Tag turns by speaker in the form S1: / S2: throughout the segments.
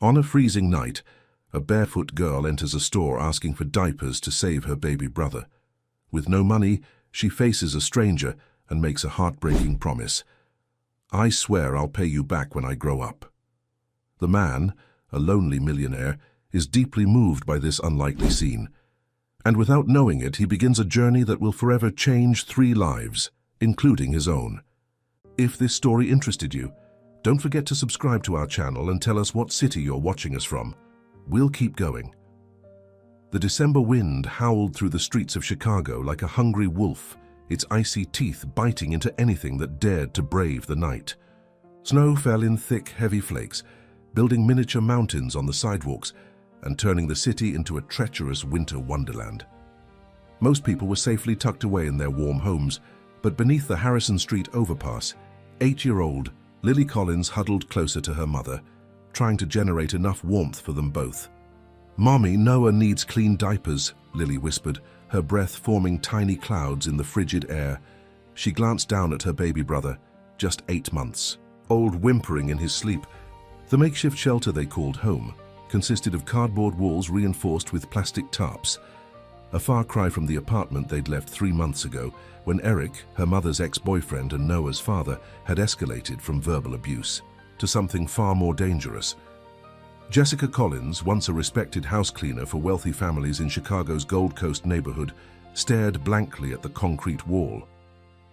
S1: On a freezing night, a barefoot girl enters a store asking for diapers to save her baby brother. With no money, she faces a stranger and makes a heartbreaking promise. "I swear I'll pay you back when I grow up." The man, a lonely millionaire, is deeply moved by this unlikely scene. And without knowing it, he begins a journey that will forever change 3 lives, including his own. If this story interested you, don't forget to subscribe to our channel and tell us what city you're watching us from. We'll keep going. The December wind howled through the streets of Chicago like a hungry wolf, its icy teeth biting into anything that dared to brave the night. Snow fell in thick, heavy flakes, building miniature mountains on the sidewalks and turning the city into a treacherous winter wonderland. Most people were safely tucked away in their warm homes, but beneath the Harrison Street overpass, 8-year-old Lily Collins huddled closer to her mother, trying to generate enough warmth for them both. "Mommy, Noah needs clean diapers," Lily whispered, her breath forming tiny clouds in the frigid air. She glanced down at her baby brother, just 8 months, old, whimpering in his sleep. The makeshift shelter they called home consisted of cardboard walls reinforced with plastic tarps, a far cry from the apartment they'd left 3 months ago, when Eric, her mother's ex-boyfriend and Noah's father, had escalated from verbal abuse to something far more dangerous. Jessica Collins, once a respected house cleaner for wealthy families in Chicago's Gold Coast neighborhood, stared blankly at the concrete wall.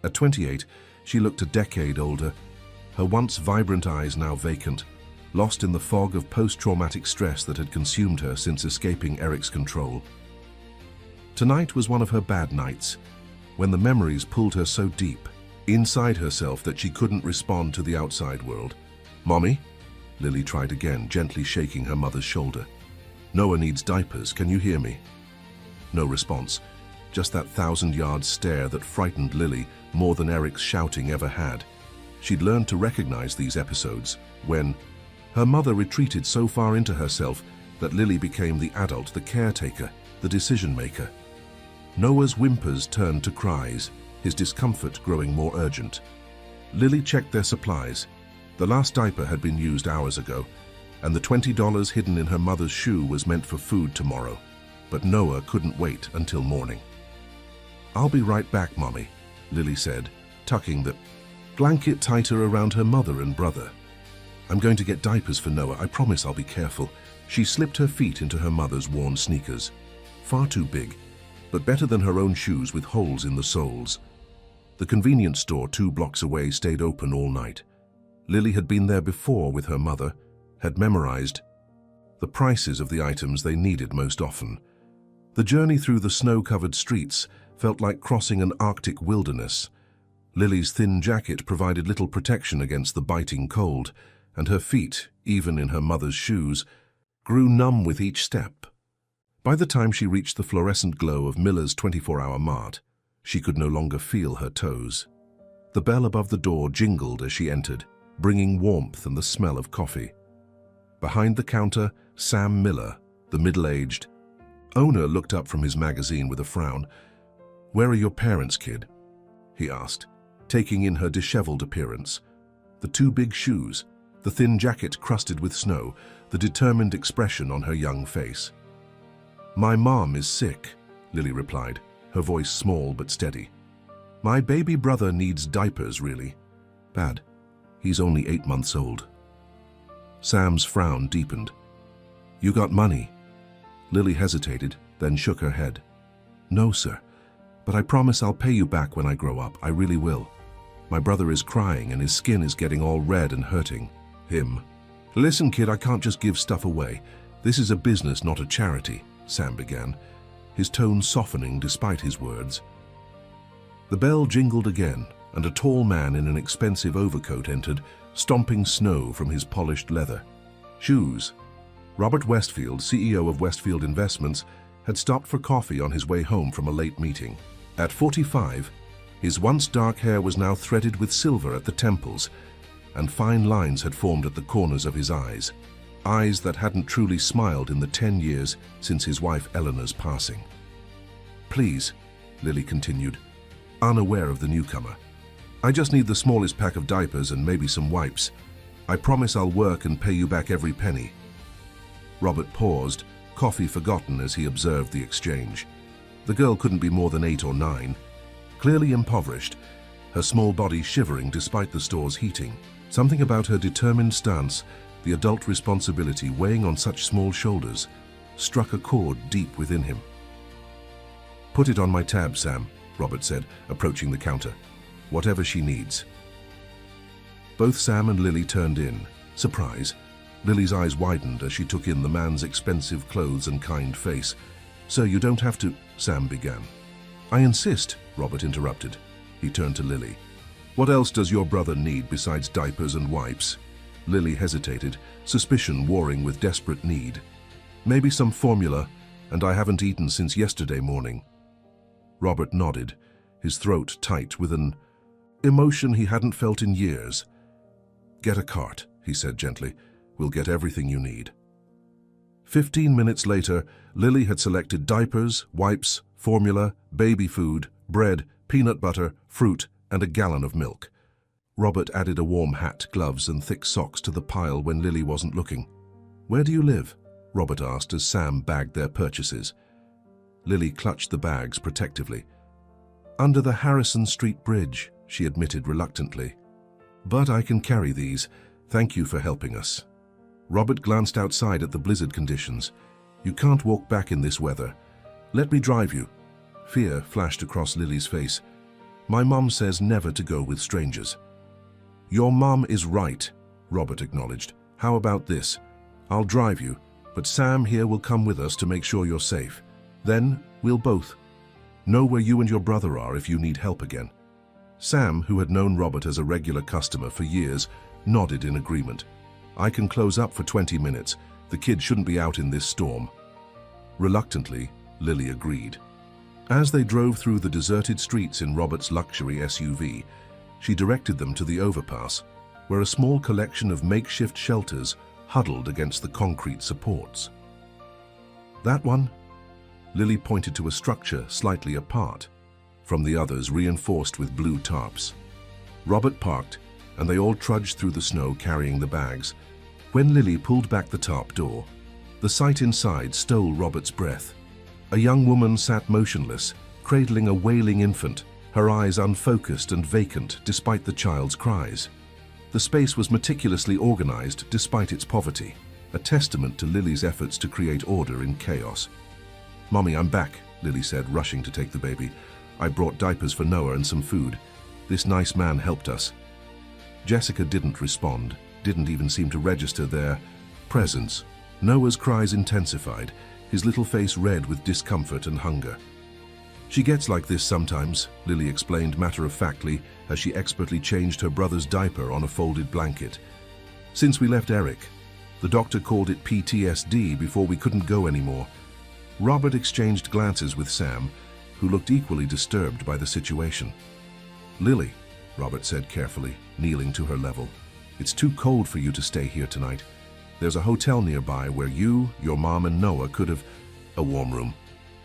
S1: At 28, she looked a decade older, her once vibrant eyes now vacant, lost in the fog of post-traumatic stress that had consumed her since escaping Eric's control. Tonight was one of her bad nights, when the memories pulled her so deep, inside herself, that she couldn't respond to the outside world. "Mommy?" Lily tried again, gently shaking her mother's shoulder. "Noah needs diapers, can you hear me?" No response, just that 1,000-yard stare that frightened Lily more than Eric's shouting ever had. She'd learned to recognize these episodes when her mother retreated so far into herself that Lily became the adult, the caretaker, the decision-maker. Noah's whimpers turned to cries, his discomfort growing more urgent. Lily checked their supplies. The last diaper had been used hours ago, and the $20 hidden in her mother's shoe was meant for food tomorrow. But Noah couldn't wait until morning. "I'll be right back, Mommy," Lily said, tucking the blanket tighter around her mother and brother. "I'm going to get diapers for Noah. I promise I'll be careful." She slipped her feet into her mother's worn sneakers. Far too big, but better than her own shoes with holes in the soles. The convenience store 2 blocks away stayed open all night. Lily had been there before with her mother, had memorized the prices of the items they needed most often. The journey through the snow-covered streets felt like crossing an Arctic wilderness. Lily's thin jacket provided little protection against the biting cold, and her feet, even in her mother's shoes, grew numb with each step. By the time she reached the fluorescent glow of Miller's 24-hour mart, she could no longer feel her toes. The bell above the door jingled as she entered, bringing warmth and the smell of coffee. Behind the counter, Sam Miller, the middle-aged owner, looked up from his magazine with a frown. "Where are your parents, kid?" he asked, taking in her disheveled appearance. The 2 big shoes, the thin jacket crusted with snow, the determined expression on her young face. "My mom is sick," Lily replied, her voice small but steady. "My baby brother needs diapers, really bad. He's only 8 months old." Sam's frown deepened. "You got money?" Lily hesitated, then shook her head. "No, sir, but I promise I'll pay you back when I grow up. I really will. My brother is crying and his skin is getting all red and hurting." "Him?" "Listen, kid, I can't just give stuff away. This is a business, not a charity," Sam began, his tone softening despite his words. The bell jingled again, and a tall man in an expensive overcoat entered, stomping snow from his polished leather shoes. Robert Westfield, CEO of Westfield Investments, had stopped for coffee on his way home from a late meeting. At 45, his once dark hair was now threaded with silver at the temples, and fine lines had formed at the corners of his eyes that hadn't truly smiled in the 10 years since his wife Eleanor's passing. "Please," Lily continued, unaware of the newcomer, "I just need the smallest pack of diapers and maybe some wipes. I promise I'll work and pay you back every penny." Robert paused, coffee forgotten as he observed the exchange. The girl couldn't be more than 8 or 9, clearly impoverished, her small body shivering despite the store's heating. Something about her determined stance, the adult responsibility weighing on such small shoulders, struck a chord deep within him. "Put it on my tab, Sam," Robert said, approaching the counter. "Whatever she needs." Both Sam and Lily turned in. Surprise. Lily's eyes widened as she took in the man's expensive clothes and kind face. "Sir, you don't have to," Sam began. "I insist," Robert interrupted. He turned to Lily. "What else does your brother need besides diapers and wipes?" Lily hesitated, suspicion warring with desperate need. "Maybe some formula, and I haven't eaten since yesterday morning." Robert nodded, his throat tight with an emotion he hadn't felt in years. "Get a cart," he said gently. "We'll get everything you need." 15 minutes later, Lily had selected diapers, wipes, formula, baby food, bread, peanut butter, fruit, and a gallon of milk. Robert added a warm hat, gloves, and thick socks to the pile when Lily wasn't looking. "Where do you live?" Robert asked as Sam bagged their purchases. Lily clutched the bags protectively. "Under the Harrison Street Bridge," she admitted reluctantly. "But I can carry these. Thank you for helping us." Robert glanced outside at the blizzard conditions. "You can't walk back in this weather. Let me drive you." Fear flashed across Lily's face. "My mom says never to go with strangers." "Your mom is right," Robert acknowledged. "How about this? I'll drive you, but Sam here will come with us to make sure you're safe. Then we'll both know where you and your brother are if you need help again." Sam, who had known Robert as a regular customer for years, nodded in agreement. "I can close up for 20 minutes. The kid shouldn't be out in this storm." Reluctantly, Lily agreed. As they drove through the deserted streets in Robert's luxury SUV, she directed them to the overpass, where a small collection of makeshift shelters huddled against the concrete supports. "That one?" Lily pointed to a structure slightly apart from the others, reinforced with blue tarps. Robert parked, and they all trudged through the snow carrying the bags. When Lily pulled back the tarp door, the sight inside stole Robert's breath. A young woman sat motionless, cradling a wailing infant, her eyes unfocused and vacant despite the child's cries. The space was meticulously organized despite its poverty, a testament to Lily's efforts to create order in chaos. "Mommy, I'm back," Lily said, rushing to take the baby. "I brought diapers for Noah and some food. This nice man helped us." Jessica didn't respond, didn't even seem to register their presence. Noah's cries intensified, his little face red with discomfort and hunger. "She gets like this sometimes," Lily explained matter-of-factly as she expertly changed her brother's diaper on a folded blanket. "Since we left Eric, the doctor called it PTSD before we couldn't go anymore." Robert exchanged glances with Sam, who looked equally disturbed by the situation. "Lily," Robert said carefully, kneeling to her level, "it's too cold for you to stay here tonight. There's a hotel nearby where you, your mom, and Noah could have a warm room.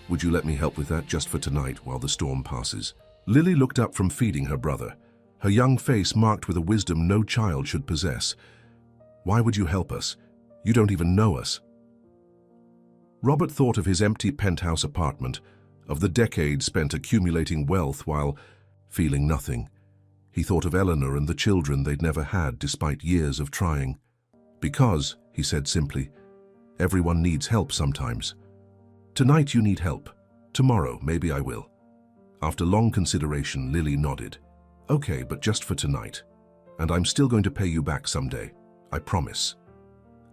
S1: Would you let me help with that just for tonight while the storm passes?" Lily looked up from feeding her brother, her young face marked with a wisdom no child should possess. "Why would you help us? You don't even know us." Robert thought of his empty penthouse apartment, of the decades spent accumulating wealth while feeling nothing. He thought of Eleanor and the children they'd never had despite years of trying. "Because," he said simply, "everyone needs help sometimes. Tonight you need help. Tomorrow maybe I will." After long consideration, Lily nodded. "Okay, but just for tonight. And I'm still going to pay you back someday. I promise."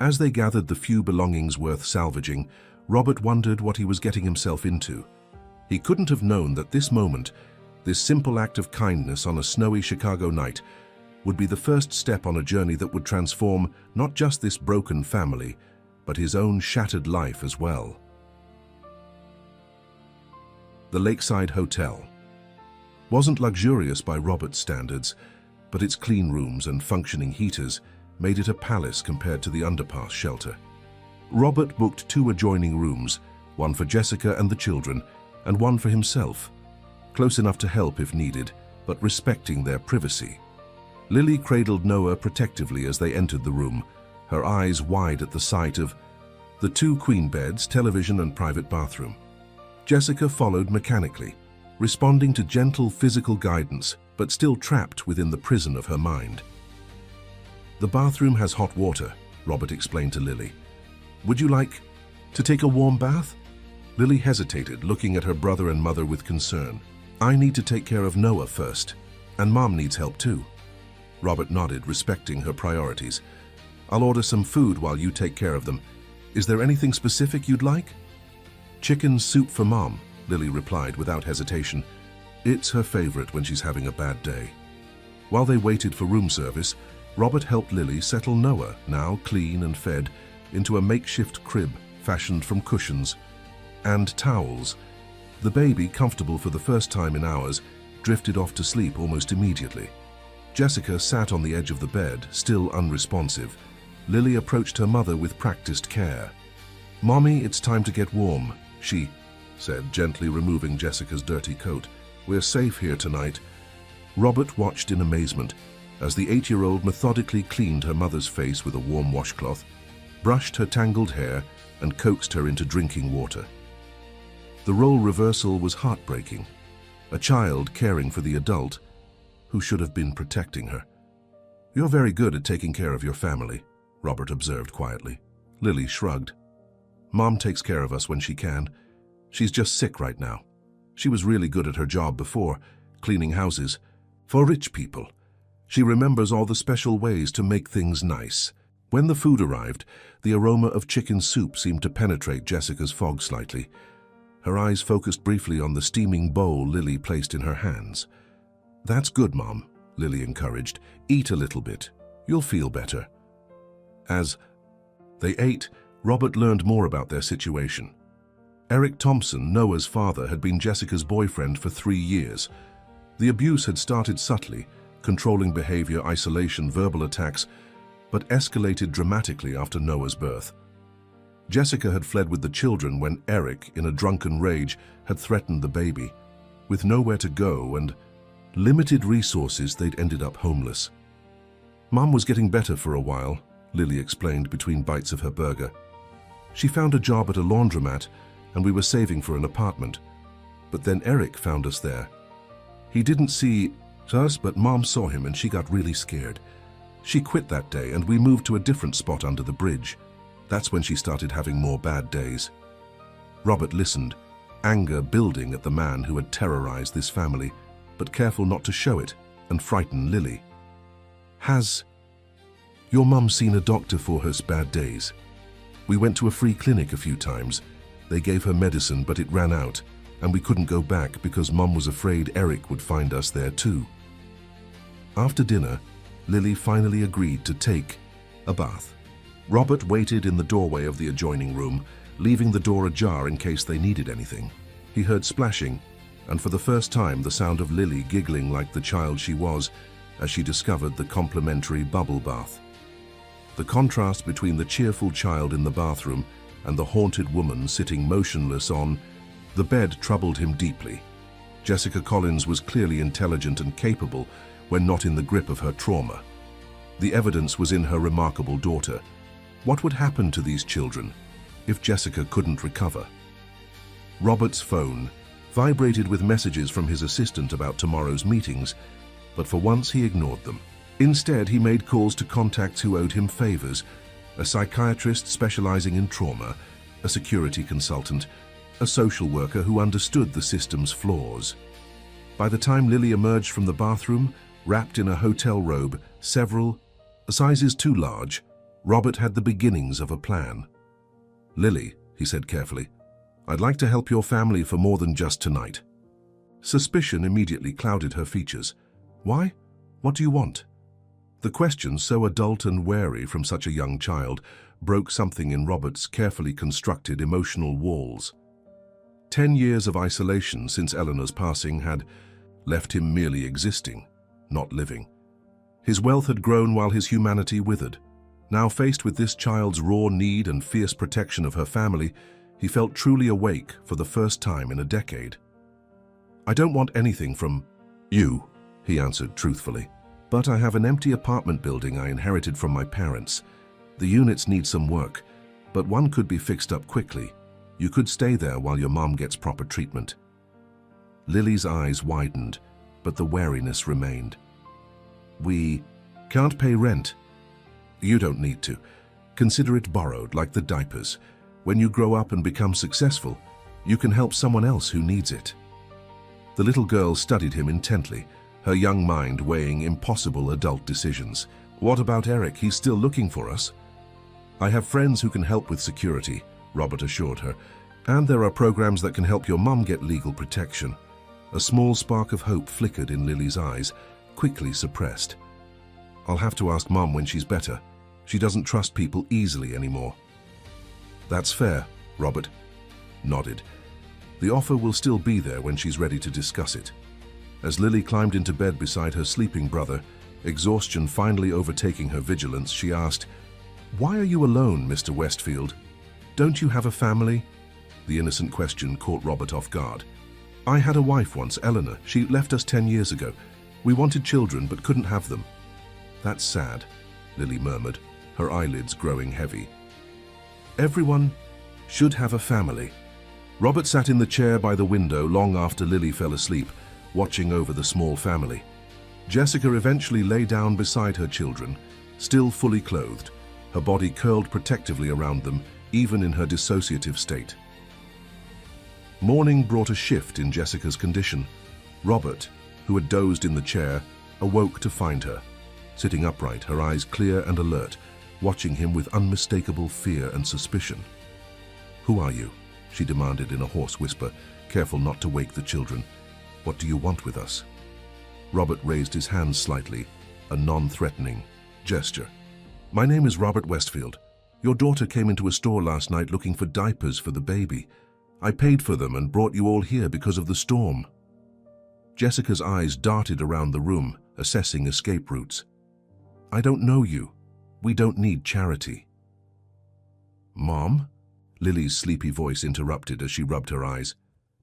S1: As they gathered the few belongings worth salvaging, Robert wondered what he was getting himself into. He couldn't have known that this moment, this simple act of kindness on a snowy Chicago night, would be the first step on a journey that would transform not just this broken family, but his own shattered life as well. The Lakeside Hotel wasn't luxurious by Robert's standards, but its clean rooms and functioning heaters made it a palace compared to the underpass shelter. Robert booked 2 adjoining rooms, one for Jessica and the children, and one for himself, close enough to help if needed, but respecting their privacy. Lily cradled Noah protectively as they entered the room, her eyes wide at the sight of The 2 queen beds, television and private bathroom. Jessica followed mechanically, responding to gentle physical guidance, but still trapped within the prison of her mind. The bathroom has hot water, Robert explained to Lily. Would you like to take a warm bath? Lily hesitated, looking at her brother and mother with concern. I need to take care of Noah first, and Mom needs help too. Robert nodded, respecting her priorities. I'll order some food while you take care of them. Is there anything specific you'd like? Chicken soup for Mom, Lily replied without hesitation. It's her favorite when she's having a bad day. While they waited for room service, Robert helped Lily settle Noah, now clean and fed, into a makeshift crib fashioned from cushions and towels. The baby, comfortable for the first time in hours, drifted off to sleep almost immediately. Jessica sat on the edge of the bed, still unresponsive. Lily approached her mother with practiced care. Mommy, it's time to get warm, she said, gently removing Jessica's dirty coat. We're safe here tonight. Robert watched in amazement as the 8-year-old methodically cleaned her mother's face with a warm washcloth, brushed her tangled hair, and coaxed her into drinking water. The role reversal was heartbreaking. A child caring for the adult who should have been protecting her. You're very good at taking care of your family, Robert observed quietly. Lily shrugged. Mom takes care of us when she can. She's just sick right now. She was really good at her job before, cleaning houses. For rich people. She remembers all the special ways to make things nice. When the food arrived, the aroma of chicken soup seemed to penetrate Jessica's fog slightly. Her eyes focused briefly on the steaming bowl Lily placed in her hands. That's good, Mom, Lily encouraged. Eat a little bit. You'll feel better. As they ate, Robert learned more about their situation. Eric Thompson, Noah's father, had been Jessica's boyfriend for 3 years. The abuse had started subtly, controlling behavior, isolation, verbal attacks, but escalated dramatically after Noah's birth. Jessica had fled with the children when Eric, in a drunken rage, had threatened the baby. With nowhere to go and limited resources, they'd ended up homeless. Mom was getting better for a while, Lily explained between bites of her burger. She found a job at a laundromat, and we were saving for an apartment. But then Eric found us there. He didn't see us, but Mom saw him and she got really scared. She quit that day and we moved to a different spot under the bridge. That's when she started having more bad days. Robert listened, anger building at the man who had terrorized this family, but careful not to show it and frighten Lily. Has your mum seen a doctor for her bad days? We went to a free clinic a few times. They gave her medicine, but it ran out, and we couldn't go back because Mum was afraid Eric would find us there too. After dinner, Lily finally agreed to take a bath. Robert waited in the doorway of the adjoining room, leaving the door ajar in case they needed anything. He heard splashing, and for the first time the sound of Lily giggling like the child she was as she discovered the complimentary bubble bath. The contrast between the cheerful child in the bathroom and the haunted woman sitting motionless on the bed troubled him deeply. Jessica Collins was clearly intelligent and capable when not in the grip of her trauma. The evidence was in her remarkable daughter. What would happen to these children if Jessica couldn't recover? Robert's phone vibrated with messages from his assistant about tomorrow's meetings, but for once he ignored them. Instead, he made calls to contacts who owed him favors: a psychiatrist specializing in trauma, a security consultant, a social worker who understood the system's flaws. By the time Lily emerged from the bathroom, wrapped in a hotel robe, several sizes too large, Robert had the beginnings of a plan. Lily, he said carefully, I'd like to help your family for more than just tonight. Suspicion immediately clouded her features. Why? What do you want? The question, so adult and wary from such a young child, broke something in Robert's carefully constructed emotional walls. 10 years of isolation since Eleanor's passing had left him merely existing, not living. His wealth had grown while his humanity withered. Now faced with this child's raw need and fierce protection of her family, he felt truly awake for the first time in a decade. I don't want anything from you, he answered truthfully. But I have an empty apartment building I inherited from my parents. The units need some work. but one could be fixed up quickly. You could stay there while your mom gets proper treatment." Lily's eyes widened, but the wariness remained. "We can't pay rent." "You don't need to. Consider it borrowed, like the diapers. When you grow up and become successful, you can help someone else who needs it." The little girl studied him intently, her young mind weighing impossible adult decisions. "What about Eric? He's still looking for us?" "I have friends who can help with security," Robert assured her, "and there are programs that can help your mum get legal protection." A small spark of hope flickered in Lily's eyes, quickly suppressed. "I'll have to ask Mum when she's better. She doesn't trust people easily anymore." "That's fair," Robert nodded. "The offer will still be there when she's ready to discuss it." As Lily climbed into bed beside her sleeping brother, exhaustion finally overtaking her vigilance, she asked, "Why are you alone, Mr. Westfield? Don't you have a family?" The innocent question caught Robert off guard. "I had a wife once, Eleanor. She left us 10 years ago. We wanted children but couldn't have them." "That's sad," Lily murmured, her eyelids growing heavy. "Everyone should have a family." Robert sat in the chair by the window long after Lily fell asleep, watching over the small family. Jessica eventually lay down beside her children, still fully clothed, her body curled protectively around them, even in her dissociative state. Morning brought a shift in Jessica's condition. Robert, who had dozed in the chair, awoke to find her, sitting upright, her eyes clear and alert, watching him with unmistakable fear and suspicion. "Who are you?" she demanded in a hoarse whisper, careful not to wake the children. "What do you want with us?" Robert raised his hands slightly, a non-threatening gesture. "My name is Robert Westfield. Your daughter came into a store last night looking for diapers for the baby. I paid for them and brought you all here because of the storm." Jessica's eyes darted around the room, assessing escape routes. "I don't know you. We don't need charity." "Mom?" Lily's sleepy voice interrupted as she rubbed her eyes.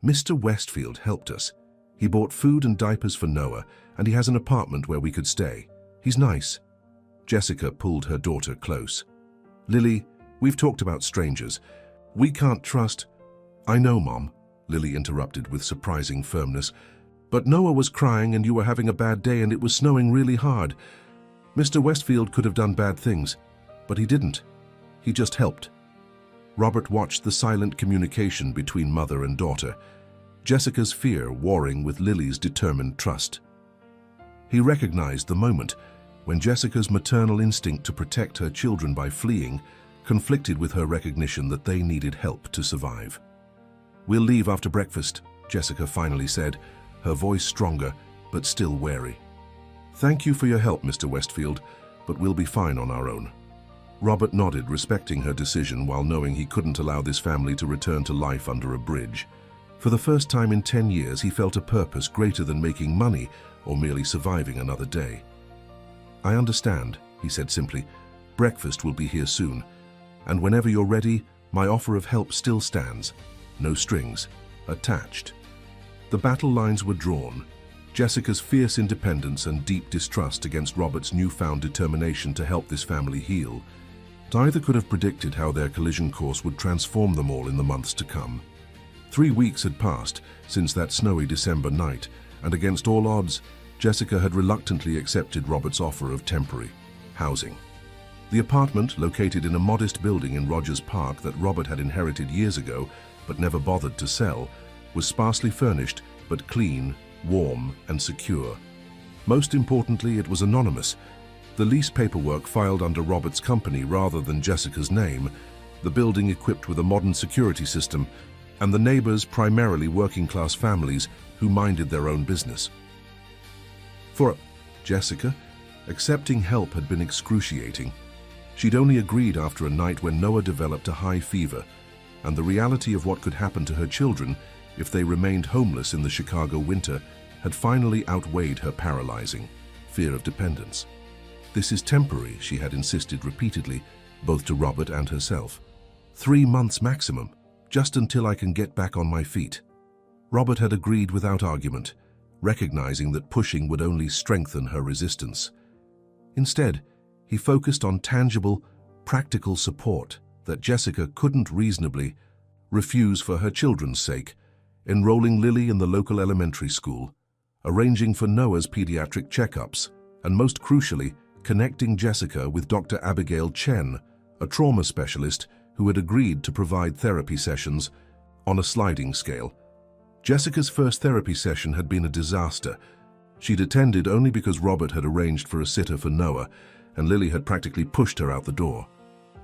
S1: "Mr. Westfield helped us. He bought food and diapers for Noah, and he has an apartment where we could stay. He's nice." Jessica pulled her daughter close. "Lily, we've talked about strangers. We can't trust—" "I know, Mom," Lily interrupted with surprising firmness. "But Noah was crying and you were having a bad day and it was snowing really hard. Mr. Westfield could have done bad things, but he didn't. He just helped." Robert watched the silent communication between mother and daughter, Jessica's fear warring with Lily's determined trust. He recognized the moment when Jessica's maternal instinct to protect her children by fleeing conflicted with her recognition that they needed help to survive. "We'll leave after breakfast," Jessica finally said, her voice stronger but still wary. "Thank you for your help, Mr. Westfield, but we'll be fine on our own." Robert nodded, respecting her decision while knowing he couldn't allow this family to return to life under a bridge. For the first time in 10 years, he felt a purpose greater than making money or merely surviving another day. "I understand," he said simply. "Breakfast will be here soon, and whenever you're ready, my offer of help still stands. No strings attached." The battle lines were drawn. Jessica's fierce independence and deep distrust against Robert's newfound determination to help this family heal. Neither could have predicted how their collision course would transform them all in the months to come. 3 weeks had passed since that snowy December night, and against all odds, Jessica had reluctantly accepted Robert's offer of temporary housing. The apartment, located in a modest building in Rogers Park that Robert had inherited years ago but never bothered to sell, was sparsely furnished but clean, warm, and secure. Most importantly, it was anonymous. The lease paperwork filed under Robert's company rather than Jessica's name, the building equipped with a modern security system, and the neighbors primarily working-class families who minded their own business. For Jessica, accepting help had been excruciating. She'd only agreed after a night when Noah developed a high fever, and the reality of what could happen to her children if they remained homeless in the Chicago winter had finally outweighed her paralyzing fear of dependence. "This is temporary," she had insisted repeatedly, both to Robert and herself. 3 months maximum, just until I can get back on my feet." Robert had agreed without argument, recognizing that pushing would only strengthen her resistance. Instead, he focused on tangible, practical support. that Jessica couldn't reasonably refuse for her children's sake, enrolling Lily in the local elementary school, arranging for Noah's pediatric checkups, and most crucially, connecting Jessica with Dr. Abigail Chen, a trauma specialist who had agreed to provide therapy sessions on a sliding scale. Jessica's first therapy session had been a disaster. She'd attended only because Robert had arranged for a sitter for Noah, and Lily had practically pushed her out the door.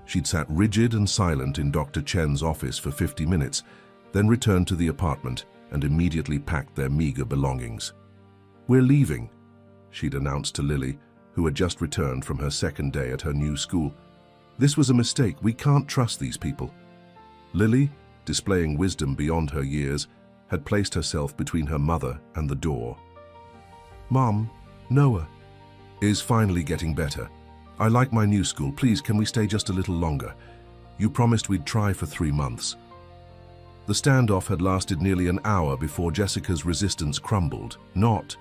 S1: She'd sat rigid and silent in Dr. Chen's office for 50 minutes, then returned to the apartment and immediately packed their meager belongings. "We're leaving," she'd announced to Lily, who had just returned from her second day at her new school. "This was a mistake. We can't trust these people." Lily, displaying wisdom beyond her years, had placed herself between her mother and the door. "Mom, Noah is finally getting better. I like my new school. Please, can we stay just a little longer? You promised we'd try for 3 months." The standoff had lasted nearly an hour before Jessica's resistance crumbled, not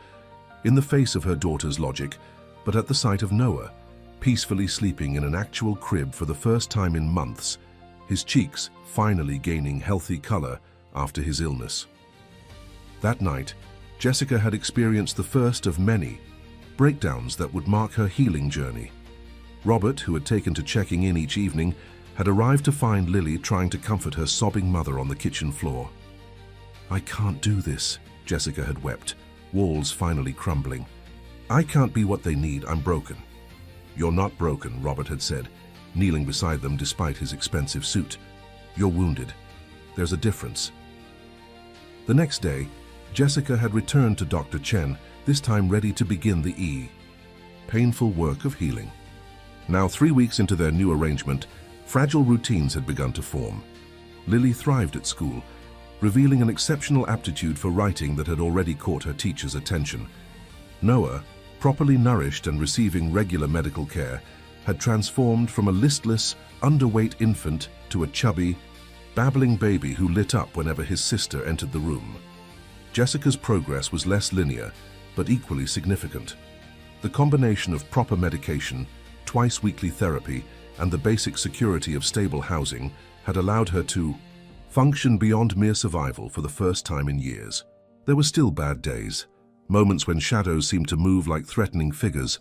S1: in the face of her daughter's logic, but at the sight of Noah, peacefully sleeping in an actual crib for the first time in months, his cheeks finally gaining healthy color after his illness. That night, Jessica had experienced the first of many breakdowns that would mark her healing journey. Robert, who had taken to checking in each evening, had arrived to find Lily trying to comfort her sobbing mother on the kitchen floor. "I can't do this," Jessica had wept, walls finally crumbling. "I can't be what they need. I'm broken." "You're not broken," Robert had said, kneeling beside them despite his expensive suit. "You're wounded. There's a difference." The next day, Jessica had returned to Dr. Chen, this time ready to begin the painful work of healing. Now 3 weeks into their new arrangement, fragile routines had begun to form. Lily thrived at school, revealing an exceptional aptitude for writing that had already caught her teacher's attention. Noah, properly nourished and receiving regular medical care, had transformed from a listless, underweight infant to a chubby, babbling baby who lit up whenever his sister entered the room. Jessica's progress was less linear, but equally significant. The combination of proper medication, twice-weekly therapy, and the basic security of stable housing had allowed her to function beyond mere survival for the first time in years. There were still bad days, moments when shadows seemed to move like threatening figures,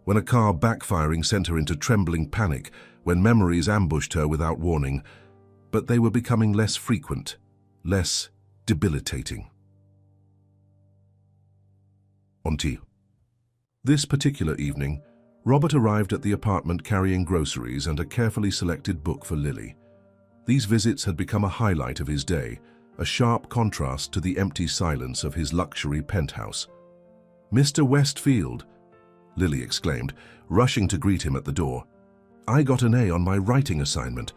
S1: when a car backfiring sent her into trembling panic, when memories ambushed her without warning, but they were becoming less frequent, less debilitating. This particular evening, Robert arrived at the apartment carrying groceries and a carefully selected book for Lily. These visits had become a highlight of his day, a sharp contrast to the empty silence of his luxury penthouse. "Mr. Westfield," Lily exclaimed, rushing to greet him at the door. "I got an A on my writing assignment.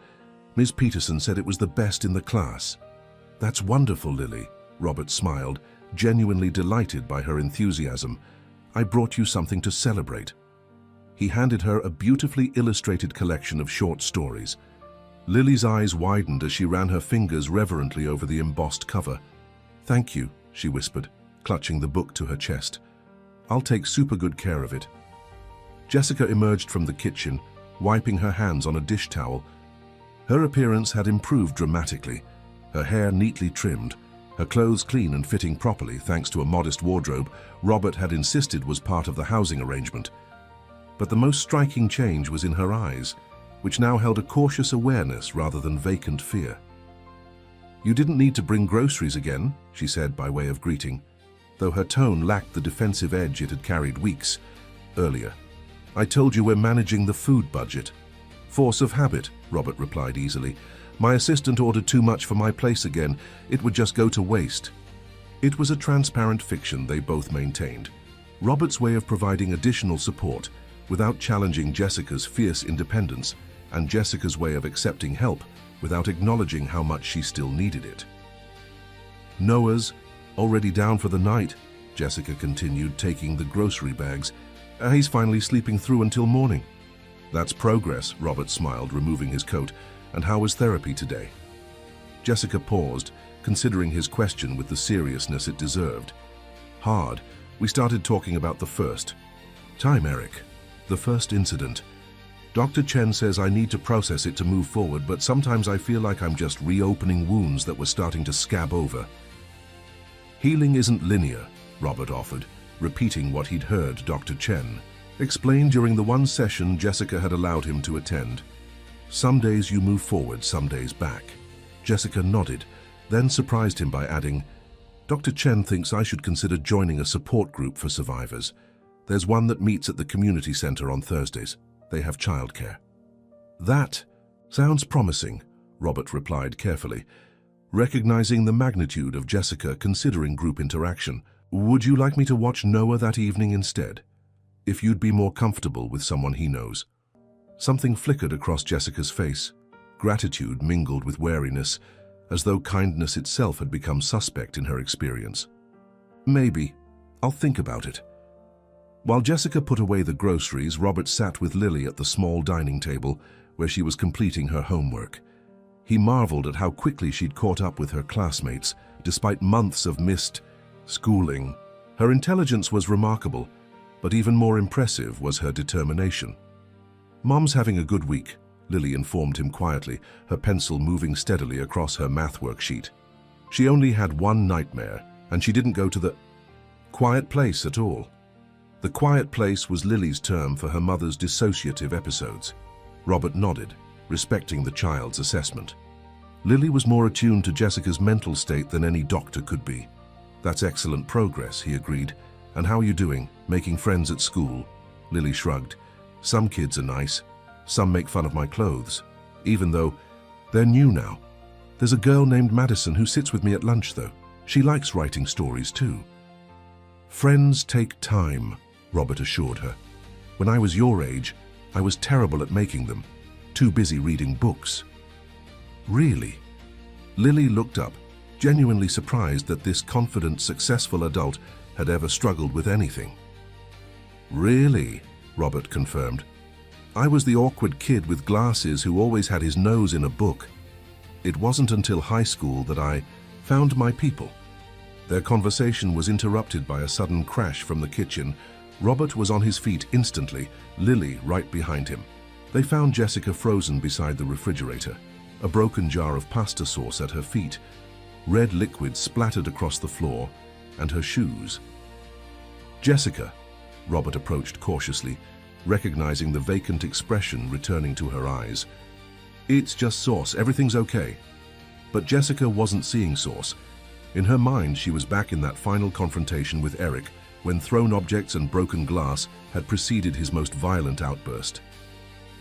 S1: Ms. Peterson said it was the best in the class." "That's wonderful, Lily," Robert smiled, genuinely delighted by her enthusiasm. "I brought you something to celebrate." He handed her a beautifully illustrated collection of short stories. Lily's eyes widened as she ran her fingers reverently over the embossed cover. "Thank you," she whispered, clutching the book to her chest. "I'll take super good care of it." Jessica emerged from the kitchen, wiping her hands on a dish towel. Her appearance had improved dramatically, her hair neatly trimmed, her clothes clean and fitting properly thanks to a modest wardrobe Robert had insisted was part of the housing arrangement. But the most striking change was in her eyes, which now held a cautious awareness rather than vacant fear. "You didn't need to bring groceries again," she said by way of greeting, though her tone lacked the defensive edge it had carried weeks earlier. "I told you we're managing the food budget." "Force of habit," Robert replied easily. "My assistant ordered too much for my place again. It would just go to waste." It was a transparent fiction they both maintained. Robert's way of providing additional support without challenging Jessica's fierce independence, and Jessica's way of accepting help without acknowledging how much she still needed it. "Noah's already down for the night," Jessica continued, taking the grocery bags. "He's finally sleeping through until morning." "That's progress," Robert smiled, removing his coat. "And how was therapy today?" Jessica paused, considering his question with the seriousness it deserved. "Hard. We started talking about the first time, Eric. The first incident. Dr. Chen says I need to process it to move forward, but sometimes I feel like I'm just reopening wounds that were starting to scab over. Healing isn't linear, Robert offered, repeating what he'd heard Dr. Chen explain during the one session Jessica had allowed him to attend. Some days you move forward, some days back. Jessica nodded, then surprised him by adding, Dr. Chen thinks I should consider joining a support group for survivors. There's one that meets at the community center on Thursdays. They have childcare. That sounds promising, Robert replied carefully, recognizing the magnitude of Jessica considering group interaction. Would you like me to watch Noah that evening instead? If you'd be more comfortable with someone he knows. Something flickered across Jessica's face. Gratitude mingled with wariness, as though kindness itself had become suspect in her experience. Maybe. I'll think about it. While Jessica put away the groceries, Robert sat with Lily at the small dining table where she was completing her homework. He marveled at how quickly she'd caught up with her classmates, despite months of missed schooling. Her intelligence was remarkable, but even more impressive was her determination. Mom's having a good week, Lily informed him quietly, her pencil moving steadily across her math worksheet. She only had one nightmare, and she didn't go to the quiet place at all. The quiet place was Lily's term for her mother's dissociative episodes. Robert nodded, respecting the child's assessment. Lily was more attuned to Jessica's mental state than any doctor could be. That's excellent progress, he agreed. And how are you doing? Making friends at school? Lily shrugged. Some kids are nice. Some make fun of my clothes, even though they're new now. There's a girl named Madison who sits with me at lunch, though. She likes writing stories, too. Friends take time, Robert assured her. When I was your age, I was terrible at making them. Too busy reading books. Really? Lily looked up, genuinely surprised that this confident, successful adult had ever struggled with anything. Really? Robert confirmed. I was the awkward kid with glasses who always had his nose in a book. It wasn't until high school that I found my people. Their conversation was interrupted by a sudden crash from the kitchen. Robert was on his feet instantly, Lily right behind him. They found Jessica frozen beside the refrigerator, a broken jar of pasta sauce at her feet, red liquid splattered across the floor, and her shoes. Jessica, Robert approached cautiously, recognizing the vacant expression returning to her eyes. It's just sauce, everything's okay. But Jessica wasn't seeing sauce. In her mind, she was back in that final confrontation with Eric, when thrown objects and broken glass had preceded his most violent outburst.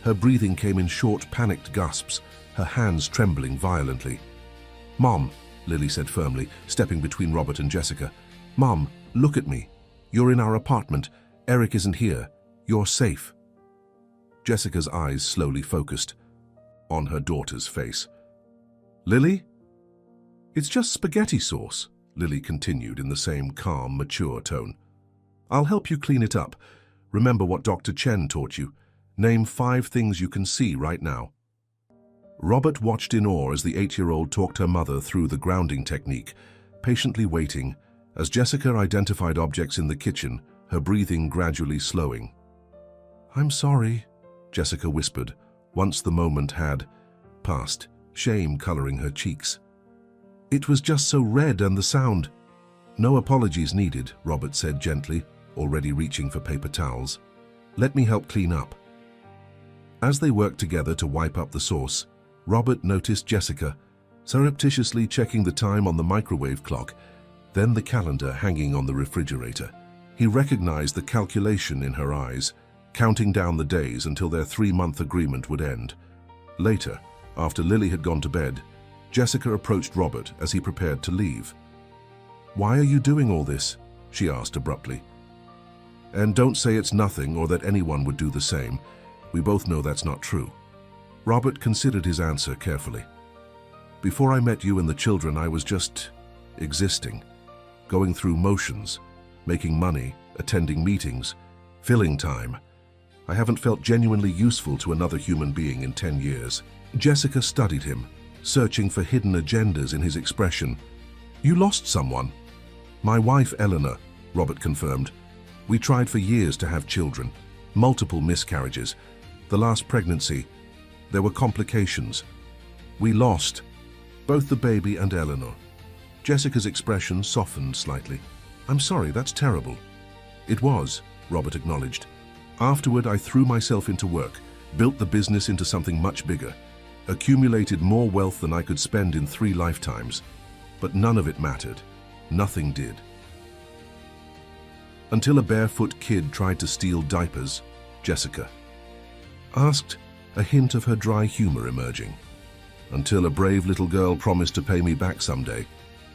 S1: Her breathing came in short, panicked gasps, her hands trembling violently. Mom, Lily said firmly, stepping between Robert and Jessica. Mom, look at me. You're in our apartment. Eric isn't here. You're safe. Jessica's eyes slowly focused on her daughter's face. Lily? It's just spaghetti sauce, Lily continued in the same calm, mature tone. I'll help you clean it up. Remember what Dr. Chen taught you. Name 5 things you can see right now. Robert watched in awe as the 8-year-old talked her mother through the grounding technique, patiently waiting as Jessica identified objects in the kitchen, her breathing gradually slowing. I'm sorry, Jessica whispered, once the moment had passed, shame coloring her cheeks. It was just so red and the sound. No apologies needed, Robert said gently, already reaching for paper towels. Let me help clean up. As they worked together to wipe up the sauce, Robert noticed Jessica surreptitiously checking the time on the microwave clock, then the calendar hanging on the refrigerator. He recognized the calculation in her eyes, counting down the days until their 3-month agreement would end. Later, after Lily had gone to bed, Jessica approached Robert as he prepared to leave. Why are you doing all this? She asked abruptly. And don't say it's nothing or that anyone would do the same. We both know that's not true. Robert considered his answer carefully. Before I met you and the children, I was just existing, going through motions, making money, attending meetings, filling time. I haven't felt genuinely useful to another human being in 10 years. Jessica studied him, searching for hidden agendas in his expression. You lost someone. My wife, Eleanor, Robert confirmed. We tried for years to have children, multiple miscarriages. The last pregnancy, there were complications. We lost both the baby and Eleanor. Jessica's expression softened slightly. I'm sorry, that's terrible. It was, Robert acknowledged. Afterward, I threw myself into work, built the business into something much bigger, accumulated more wealth than I could spend in 3 lifetimes. But none of it mattered. Nothing did. Until a barefoot kid tried to steal diapers, Jessica asked, a hint of her dry humor emerging. Until a brave little girl promised to pay me back someday,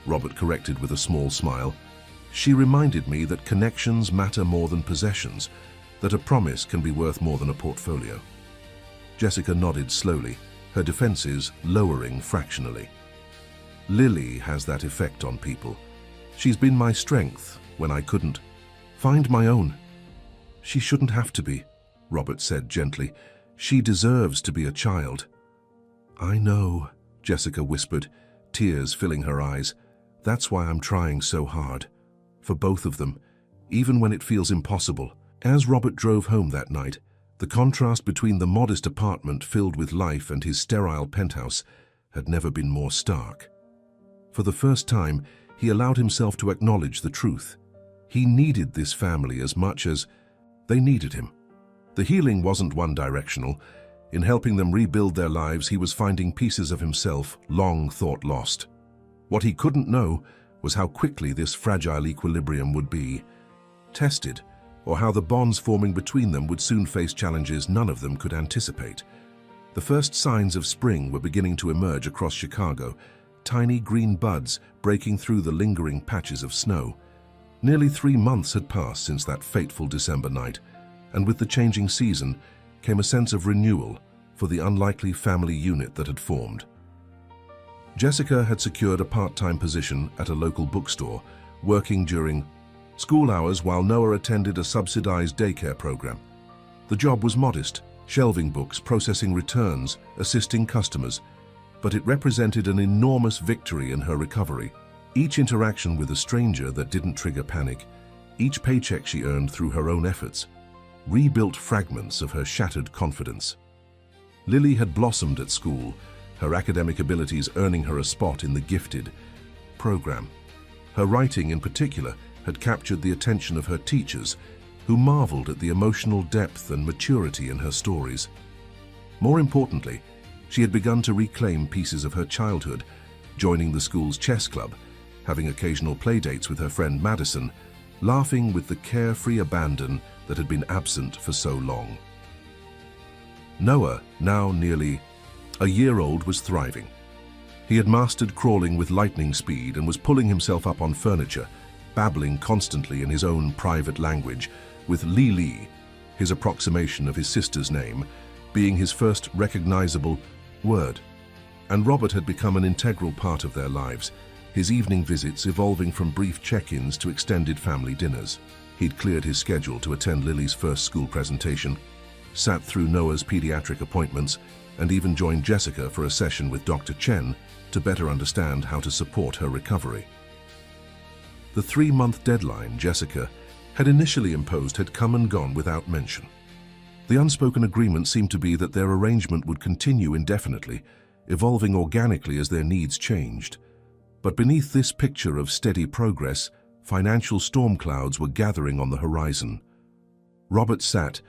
S1: Robert corrected with a small smile. She reminded me that connections matter more than possessions, that a promise can be worth more than a portfolio. Jessica nodded slowly, her defenses lowering fractionally. Lily has that effect on people. She's been my strength when I couldn't find my own. She shouldn't have to be, Robert said gently. She deserves to be a child. I know, Jessica whispered, tears filling her eyes. That's why I'm trying so hard. For both of them, even when it feels impossible. As Robert drove home that night, the contrast between the modest apartment filled with life and his sterile penthouse had never been more stark. For the first time, he allowed himself to acknowledge the truth. He needed this family as much as they needed him. The healing wasn't one-directional. In helping them rebuild their lives, he was finding pieces of himself long thought lost. What he couldn't know was how quickly this fragile equilibrium would be tested, or how the bonds forming between them would soon face challenges none of them could anticipate. The first signs of spring were beginning to emerge across Chicago, tiny green buds breaking through the lingering patches of snow. Nearly 3 months had passed since that fateful December night, and with the changing season came a sense of renewal for the unlikely family unit that had formed. Jessica had secured a part-time position at a local bookstore, working during school hours while Noah attended a subsidized daycare program. The job was modest, shelving books, processing returns, assisting customers, but it represented an enormous victory in her recovery. Each interaction with a stranger that didn't trigger panic, each paycheck she earned through her own efforts, rebuilt fragments of her shattered confidence. Lily had blossomed at school, her academic abilities earning her a spot in the gifted program. Her writing, in particular, had captured the attention of her teachers, who marveled at the emotional depth and maturity in her stories. More importantly, she had begun to reclaim pieces of her childhood, joining the school's chess club, having occasional playdates with her friend Madison, laughing with the carefree abandon that had been absent for so long. Noah, now nearly a year old, was thriving. He had mastered crawling with lightning speed and was pulling himself up on furniture, babbling constantly in his own private language, with Lily, his approximation of his sister's name, being his first recognizable word. And Robert had become an integral part of their lives, his evening visits evolving from brief check-ins to extended family dinners. He'd cleared his schedule to attend Lily's first school presentation, sat through Noah's pediatric appointments, and even joined Jessica for a session with Dr. Chen to better understand how to support her recovery. The 3-month deadline Jessica had initially imposed had come and gone without mention. The unspoken agreement seemed to be that their arrangement would continue indefinitely, evolving organically as their needs changed. But beneath this picture of steady progress, financial storm clouds were gathering on the horizon. Robert sat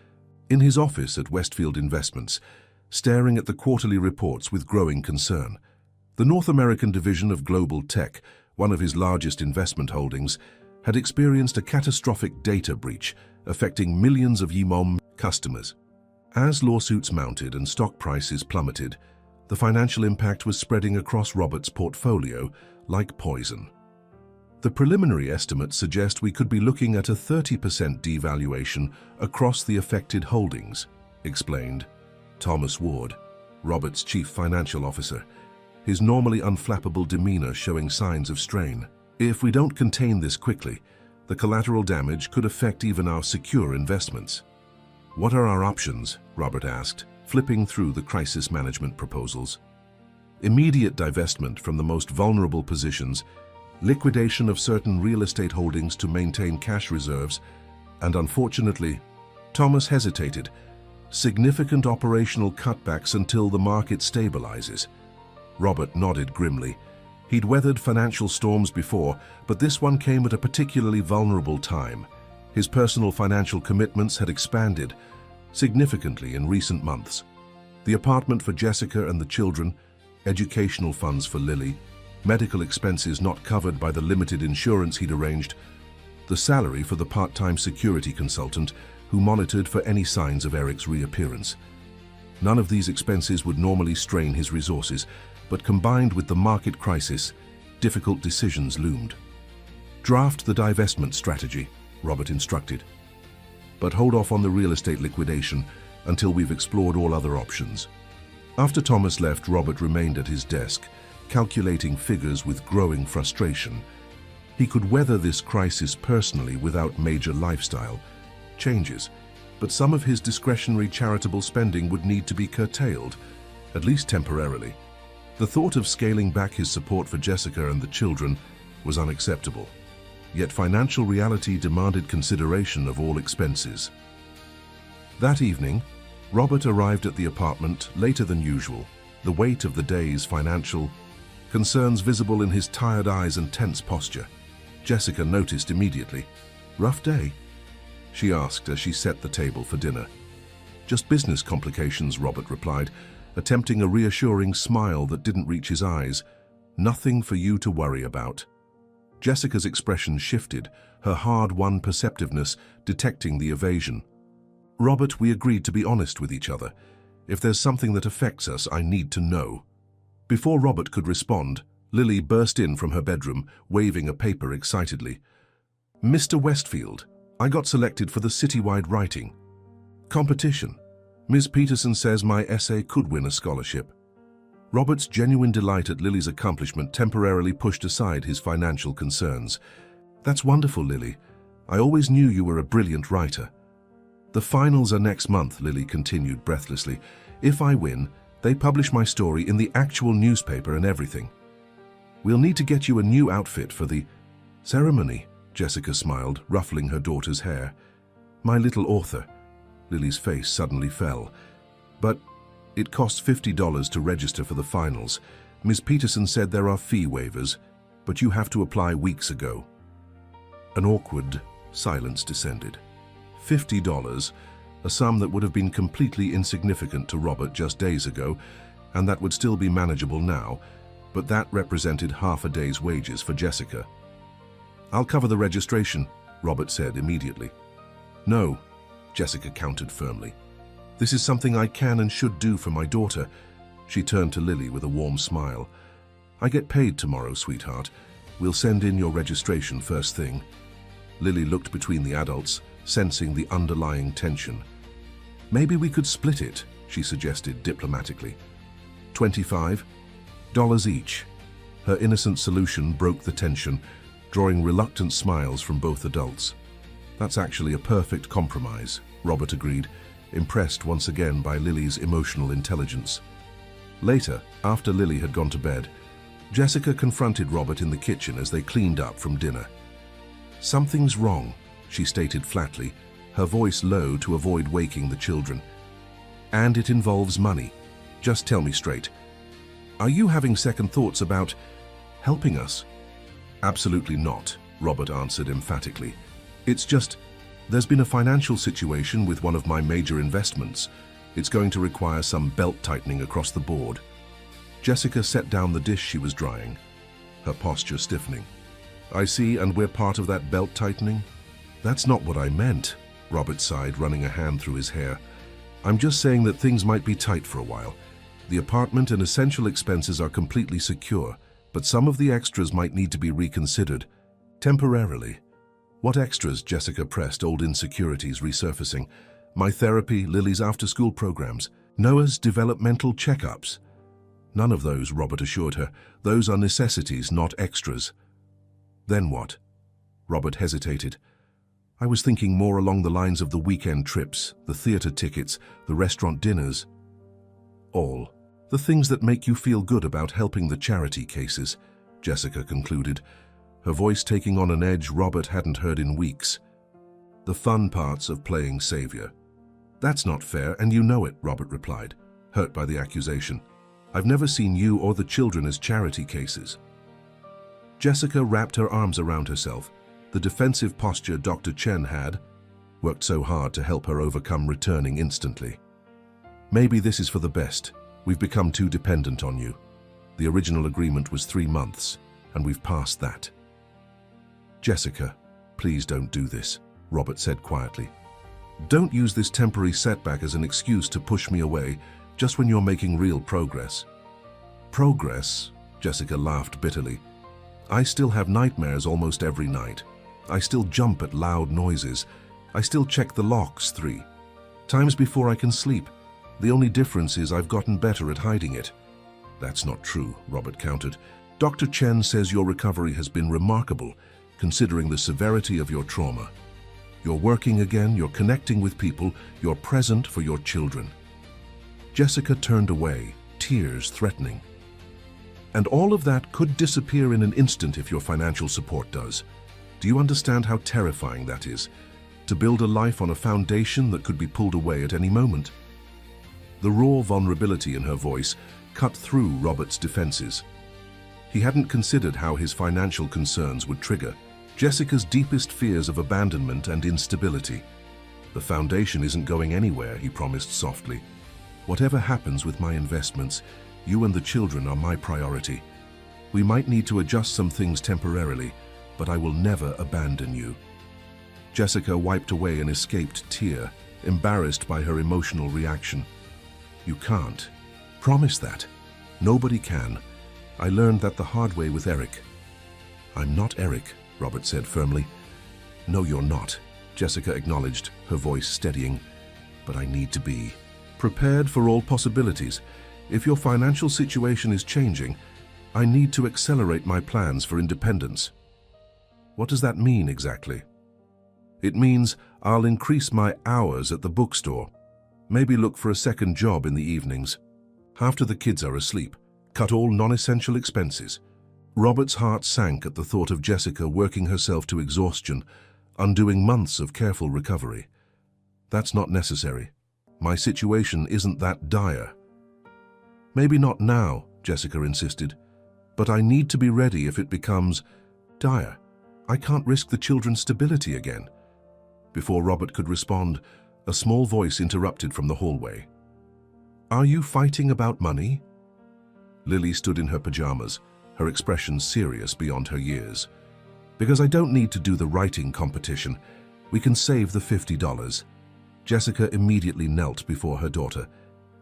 S1: in his office at Westfield Investments, staring at the quarterly reports with growing concern. The North American division of Global Tech, one of his largest investment holdings, had experienced a catastrophic data breach affecting millions of YMOM customers. As lawsuits mounted and stock prices plummeted, the financial impact was spreading across Robert's portfolio like poison. The preliminary estimates suggest we could be looking at a 30% devaluation across the affected holdings, explained Thomas Ward, Robert's chief financial officer, his normally unflappable demeanor showing signs of strain. If we don't contain this quickly, the collateral damage could affect even our secure investments. What are our options? Robert asked, flipping through the crisis management proposals. Immediate divestment from the most vulnerable positions, liquidation of certain real estate holdings to maintain cash reserves, and unfortunately, Thomas hesitated, Significant operational cutbacks until the market stabilizes. Robert nodded grimly. He'd weathered financial storms before, but this one came at a particularly vulnerable time. His personal financial commitments had expanded significantly in recent months. The apartment for Jessica and the children, educational funds for Lily, medical expenses not covered by the limited insurance he'd arranged, the salary for the part-time security consultant who monitored for any signs of Eric's reappearance. None of these expenses would normally strain his resources, but combined with the market crisis, difficult decisions loomed. Draft the divestment strategy, Robert instructed. But hold off on the real estate liquidation until we've explored all other options. After Thomas left, Robert remained at his desk, calculating figures with growing frustration. He could weather this crisis personally without major lifestyle changes, but some of his discretionary charitable spending would need to be curtailed, at least temporarily. The thought of scaling back his support for Jessica and the children was unacceptable. Yet financial reality demanded consideration of all expenses. That evening, Robert arrived at the apartment later than usual, the weight of the day's financial concerns visible in his tired eyes and tense posture. Jessica noticed immediately. "Rough day?" she asked as she set the table for dinner. "Just business complications," Robert replied, attempting a reassuring smile that didn't reach his eyes. "Nothing for you to worry about." Jessica's expression shifted, her hard-won perceptiveness detecting the evasion. "Robert, we agreed to be honest with each other. If there's something that affects us, I need to know." Before Robert could respond, Lily burst in from her bedroom, waving a paper excitedly. "Mr. Westfield, I got selected for the citywide writing competition. Ms. Peterson says my essay could win a scholarship." Robert's genuine delight at Lily's accomplishment temporarily pushed aside his financial concerns. "That's wonderful, Lily. I always knew you were a brilliant writer." "The finals are next month," Lily continued breathlessly. "If I win, they publish my story in the actual newspaper and everything. We'll need to get you a new outfit for the ceremony," Jessica smiled, ruffling her daughter's hair. "My little author." Lily's face suddenly fell. "But it costs $50 to register for the finals. Ms. Peterson said there are fee waivers, but you have to apply weeks ago." An awkward silence descended. $50, a sum that would have been completely insignificant to Robert just days ago, and that would still be manageable now, but that represented half a day's wages for Jessica. "I'll cover the registration," Robert said immediately. "No," Jessica countered firmly. "This is something I can and should do for my daughter." She turned to Lily with a warm smile. "I get paid tomorrow, sweetheart. We'll send in your registration first thing." Lily looked between the adults, sensing the underlying tension. "Maybe we could split it," she suggested diplomatically. $25 each. Her innocent solution broke the tension, drawing reluctant smiles from both adults. "That's actually a perfect compromise," Robert agreed, impressed once again by Lily's emotional intelligence. Later, after Lily had gone to bed, Jessica confronted Robert in the kitchen as they cleaned up from dinner. "Something's wrong," she stated flatly, her voice low to avoid waking the children. "And it involves money. Just tell me straight. Are you having second thoughts about helping us?" "Absolutely not," Robert answered emphatically. "It's just, there's been a financial situation with one of my major investments. It's going to require some belt-tightening across the board." Jessica set down the dish she was drying, her posture stiffening. "I see, and we're part of that belt-tightening?" "That's not what I meant," Robert sighed, running a hand through his hair. "I'm just saying that things might be tight for a while. The apartment and essential expenses are completely secure, but some of the extras might need to be reconsidered, temporarily." "What extras?" Jessica pressed, old insecurities resurfacing. "My therapy, Lily's after-school programs, Noah's developmental checkups." "None of those," Robert assured her. "Those are necessities, not extras." "Then what?" Robert hesitated. "I was thinking more along the lines of the weekend trips, the theater tickets, the restaurant dinners. All the things that make you feel good about helping the charity cases," Jessica concluded, her voice taking on an edge Robert hadn't heard in weeks. "The fun parts of playing savior. That's not fair, and you know it, Robert replied, hurt by the accusation. I've never seen you or the children as charity cases. Jessica wrapped her arms around herself. The defensive posture Dr. Chen had worked so hard to help her overcome returning instantly. Maybe this is for the best. We've become too dependent on you. The original agreement was 3 months, and we've passed that. Jessica, please don't do this, Robert said quietly. Don't use this temporary setback as an excuse to push me away just when you're making real progress. Progress? Jessica laughed bitterly. I still have nightmares almost every night. I still jump at loud noises. I still check the locks 3 times before I can sleep. The only difference is I've gotten better at hiding it. That's not true, Robert countered. Dr. Chen says your recovery has been remarkable, considering the severity of your trauma. You're working again, you're connecting with people, you're present for your children. Jessica turned away, tears threatening. And all of that could disappear in an instant if your financial support does. Do you understand how terrifying that is? To build a life on a foundation that could be pulled away at any moment? The raw vulnerability in her voice cut through Robert's defenses. He hadn't considered how his financial concerns would trigger Jessica's deepest fears of abandonment and instability. The foundation isn't going anywhere, he promised softly. Whatever happens with my investments, you and the children are my priority. We might need to adjust some things temporarily, but I will never abandon you. Jessica wiped away an escaped tear, embarrassed by her emotional reaction. You can't. Promise that. Nobody can. I learned that the hard way with Eric. I'm not Eric, Robert said firmly. No, you're not, Jessica acknowledged, her voice steadying. But I need to be prepared for all possibilities. If your financial situation is changing, I need to accelerate my plans for independence. What does that mean exactly? It means I'll increase my hours at the bookstore. Maybe look for a second job in the evenings. After the kids are asleep, cut all non-essential expenses. Robert's heart sank at the thought of Jessica working herself to exhaustion, undoing months of careful recovery. That's not necessary. My situation isn't that dire. Maybe not now, Jessica insisted, but I need to be ready if it becomes dire. I can't risk the children's stability again. Before Robert could respond, a small voice interrupted from the hallway. Are you fighting about money? Lily stood in her pajamas, her expression serious beyond her years. Because I don't need to do the writing competition. We can save the $50. Jessica immediately knelt before her daughter.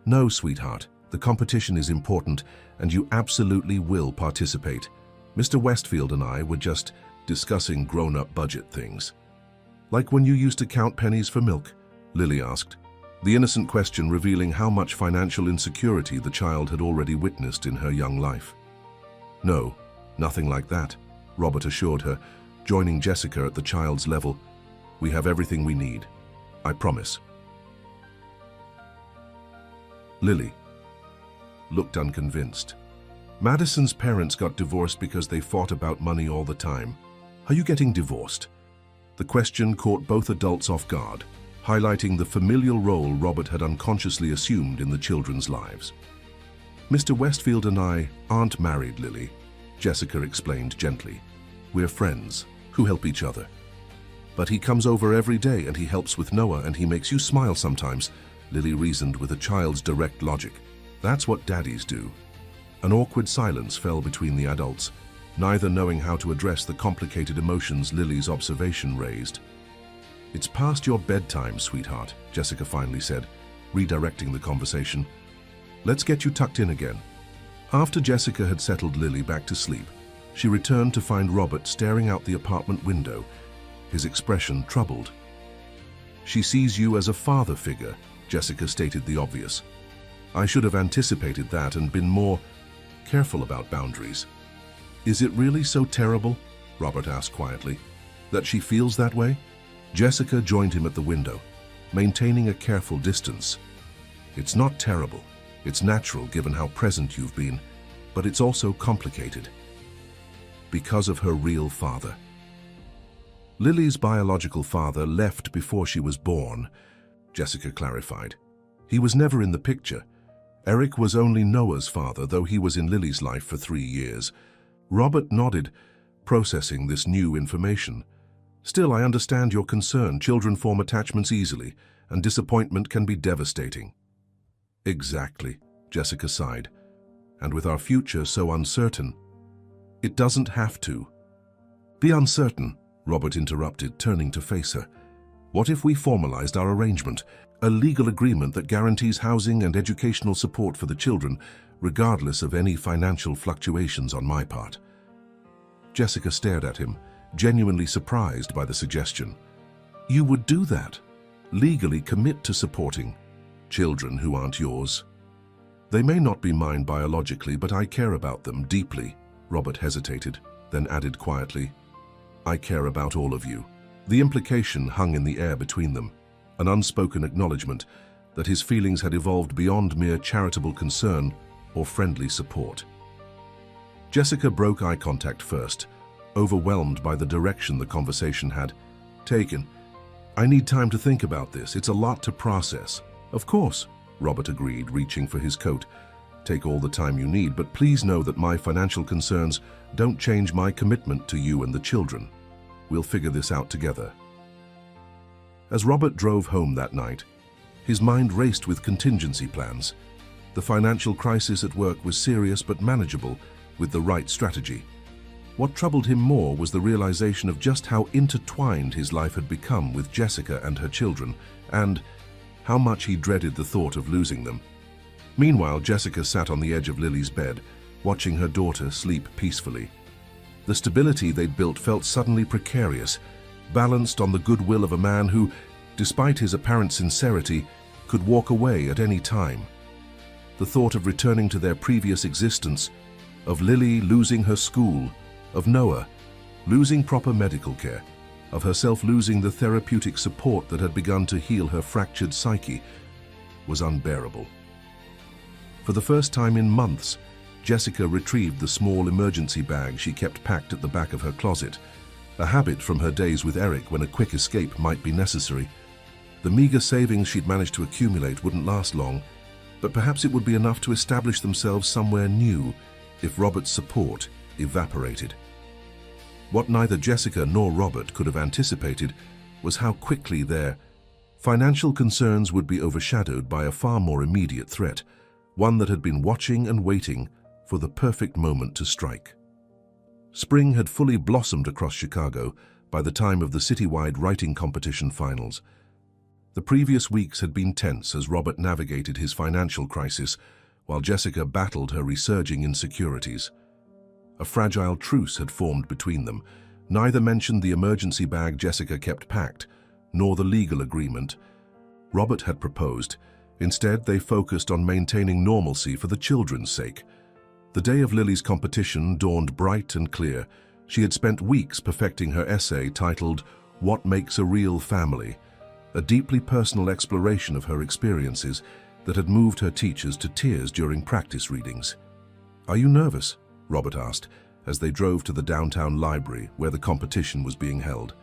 S1: No, sweetheart, the competition is important and you absolutely will participate. Mr. Westfield and I were just discussing grown-up budget things. Like when you used to count pennies for milk? Lily asked, the innocent question revealing how much financial insecurity the child had already witnessed in her young life. No, nothing like that, Robert assured her, joining Jessica at the child's level. We have everything we need. I promise. Lily looked unconvinced. Madison's parents got divorced because they fought about money all the time. Are you getting divorced? The question caught both adults off guard, highlighting the familial role Robert had unconsciously assumed in the children's lives. Mr. Westfield and I aren't married, Lily, Jessica explained gently. We're friends who help each other. But he comes over every day and he helps with Noah and he makes you smile sometimes, Lily reasoned with a child's direct logic. That's what daddies do. An awkward silence fell between the adults, neither knowing how to address the complicated emotions Lily's observation raised. It's past your bedtime, sweetheart, Jessica finally said, redirecting the conversation. Let's get you tucked in again. After Jessica had settled Lily back to sleep, she returned to find Robert staring out the apartment window, his expression troubled. She sees you as a father figure, Jessica stated the obvious. I should have anticipated that and been more careful about boundaries. Is it really so terrible, Robert asked quietly, that she feels that way? Jessica joined him at the window, maintaining a careful distance. It's not terrible. It's natural given how present you've been, but it's also complicated. Because of her real father. Lily's biological father left before she was born, Jessica clarified. He was never in the picture. Eric was only Noah's father, though he was in Lily's life for 3 years. Robert nodded, processing this new information. Still, I understand your concern. Children form attachments easily, and disappointment can be devastating. Exactly, Jessica sighed. And with our future so uncertain, it doesn't have to. Be uncertain, Robert interrupted, turning to face her. What if we formalized our arrangement, a legal agreement that guarantees housing and educational support for the children, regardless of any financial fluctuations on my part? Jessica stared at him, genuinely surprised by the suggestion. You would do that? Legally commit to supporting children who aren't yours? They may not be mine biologically, but I care about them deeply. Robert hesitated, then added quietly, I care about all of you. The implication hung in the air between them, an unspoken acknowledgement that his feelings had evolved beyond mere charitable concern or friendly support. Jessica broke eye contact first, overwhelmed by the direction the conversation had taken. I need time to think about this. It's a lot to process. Of course, Robert agreed, reaching for his coat. Take all the time you need, but please know that my financial concerns don't change my commitment to you and the children. We'll figure this out together. As Robert drove home that night, his mind raced with contingency plans. The financial crisis at work was serious but manageable with the right strategy. What troubled him more was the realization of just how intertwined his life had become with Jessica and her children, and how much he dreaded the thought of losing them. Meanwhile, Jessica sat on the edge of Lily's bed, watching her daughter sleep peacefully. The stability they'd built felt suddenly precarious, balanced on the goodwill of a man who, despite his apparent sincerity, could walk away at any time. The thought of returning to their previous existence, of Lily losing her school, of Noah losing proper medical care, of herself losing the therapeutic support that had begun to heal her fractured psyche, was unbearable. For the first time in months, Jessica retrieved the small emergency bag she kept packed at the back of her closet, a habit from her days with Eric when a quick escape might be necessary. The meager savings she'd managed to accumulate wouldn't last long, but perhaps it would be enough to establish themselves somewhere new if Robert's support evaporated. What neither Jessica nor Robert could have anticipated was how quickly their financial concerns would be overshadowed by a far more immediate threat, one that had been watching and waiting for the perfect moment to strike. Spring had fully blossomed across Chicago by the time of the citywide writing competition finals. The previous weeks had been tense as Robert navigated his financial crisis, while Jessica battled her resurging insecurities. A fragile truce had formed between them. Neither mentioned the emergency bag Jessica kept packed, nor the legal agreement Robert had proposed. Instead, they focused on maintaining normalcy for the children's sake. The day of Lily's competition dawned bright and clear. She had spent weeks perfecting her essay titled, What Makes a Real Family?, a deeply personal exploration of her experiences that had moved her teachers to tears during practice readings. Are you nervous? Robert asked, as they drove to the downtown library where the competition was being held.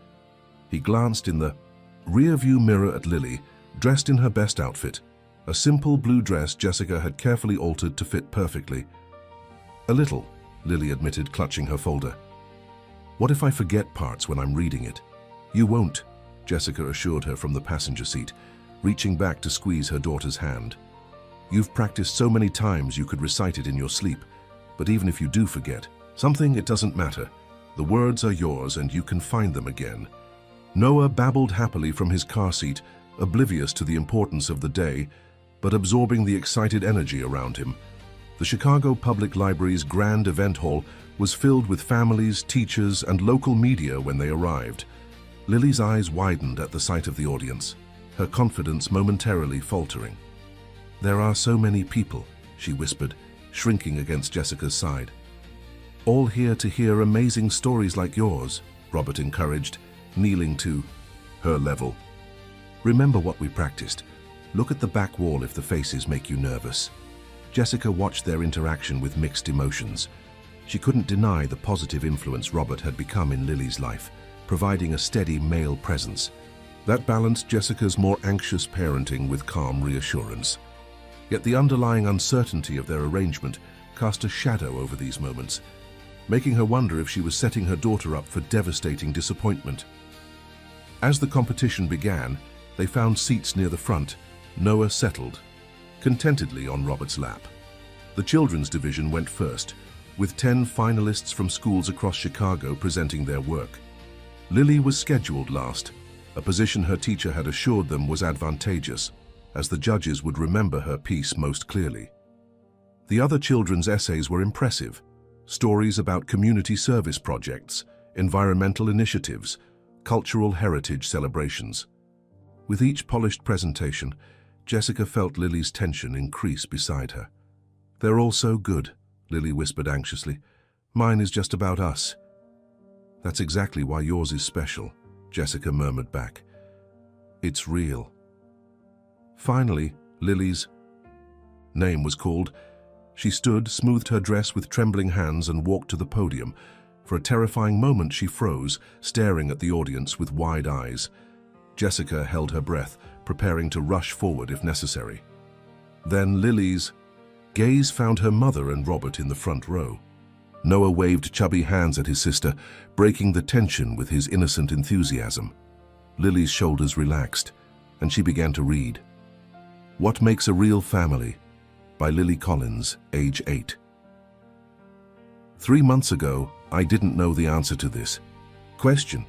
S1: He glanced in the rear-view mirror at Lily, dressed in her best outfit, a simple blue dress Jessica had carefully altered to fit perfectly. A little, Lily admitted, clutching her folder. What if I forget parts when I'm reading it? You won't, Jessica assured her from the passenger seat, reaching back to squeeze her daughter's hand. You've practiced so many times you could recite it in your sleep, but even if you do forget something, it doesn't matter. The words are yours and you can find them again. Noah babbled happily from his car seat, oblivious to the importance of the day, but absorbing the excited energy around him. The Chicago Public Library's grand event hall was filled with families, teachers, and local media when they arrived. Lily's eyes widened at the sight of the audience, her confidence momentarily faltering. There are so many people, she whispered, shrinking against Jessica's side. All here to hear amazing stories like yours, Robert encouraged, kneeling to her level. Remember what we practiced. Look at the back wall if the faces make you nervous. Jessica watched their interaction with mixed emotions. She couldn't deny the positive influence Robert had become in Lily's life, providing a steady male presence. That balanced Jessica's more anxious parenting with calm reassurance. Yet the underlying uncertainty of their arrangement cast a shadow over these moments, making her wonder if she was setting her daughter up for devastating disappointment. As the competition began, they found seats near the front. Noah settled contentedly on Robert's lap. The children's division went first, with 10 finalists from schools across Chicago presenting their work. Lily was scheduled last, a position her teacher had assured them was advantageous, as the judges would remember her piece most clearly. The other children's essays were impressive, stories about community service projects, environmental initiatives, cultural heritage celebrations. With each polished presentation, Jessica felt Lily's tension increase beside her. "They're all so good," Lily whispered anxiously. "Mine is just about us." "That's exactly why yours is special," Jessica murmured back. "It's real." Finally, Lily's name was called. She stood, smoothed her dress with trembling hands, and walked to the podium. For a terrifying moment she froze, staring at the audience with wide eyes. Jessica held her breath, preparing to rush forward if necessary. Then Lily's gaze found her mother and Robert in the front row. Noah waved chubby hands at his sister, breaking the tension with his innocent enthusiasm. Lily's shoulders relaxed, and she began to read. What Makes a Real Family? By Lily Collins, age 8. 3 months ago, I didn't know the answer to this question.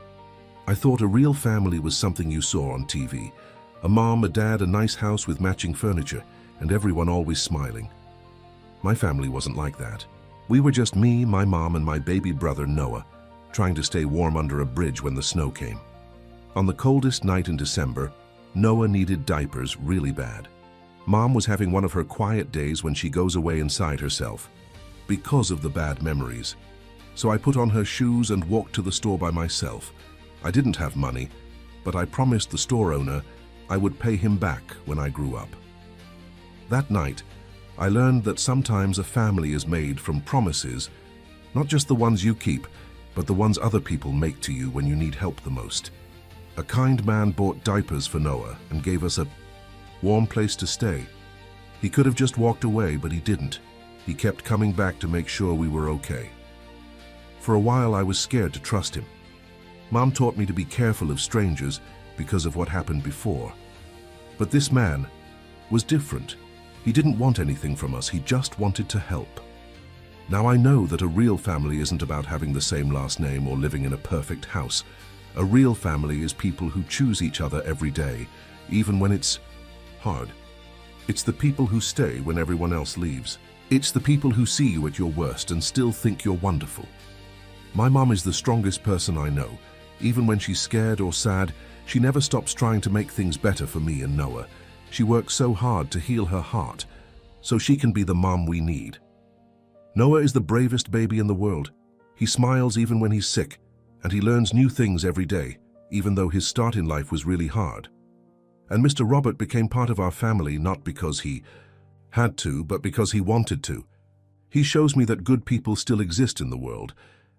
S1: I thought a real family was something you saw on TV. A mom, a dad, a nice house with matching furniture, and everyone always smiling. My family wasn't like that. We were just me, my mom, and my baby brother Noah, trying to stay warm under a bridge when the snow came. On the coldest night in December, Noah needed diapers really bad. Mom was having one of her quiet days when she goes away inside herself, because of the bad memories. So I put on her shoes and walked to the store by myself. I didn't have money, but I promised the store owner I would pay him back when I grew up. That night, I learned that sometimes a family is made from promises, not just the ones you keep, but the ones other people make to you when you need help the most. A kind man bought diapers for Noah and gave us a warm place to stay. He could have just walked away, but he didn't. He kept coming back to make sure we were okay. For a while, I was scared to trust him. Mom taught me to be careful of strangers because of what happened before. But this man was different. He didn't want anything from us. He just wanted to help. Now I know that a real family isn't about having the same last name or living in a perfect house. A real family is people who choose each other every day, even when it's hard. It's the people who stay when everyone else leaves. It's the people who see you at your worst and still think you're wonderful. My mom is the strongest person I know. Even when she's scared or sad, she never stops trying to make things better for me and Noah. She works so hard to heal her heart, so she can be the mom we need. Noah is the bravest baby in the world. He smiles even when he's sick, and he learns new things every day, even though his start in life was really hard. And Mr. Robert became part of our family not because he had to, but because he wanted to. He shows me that good people still exist in the world,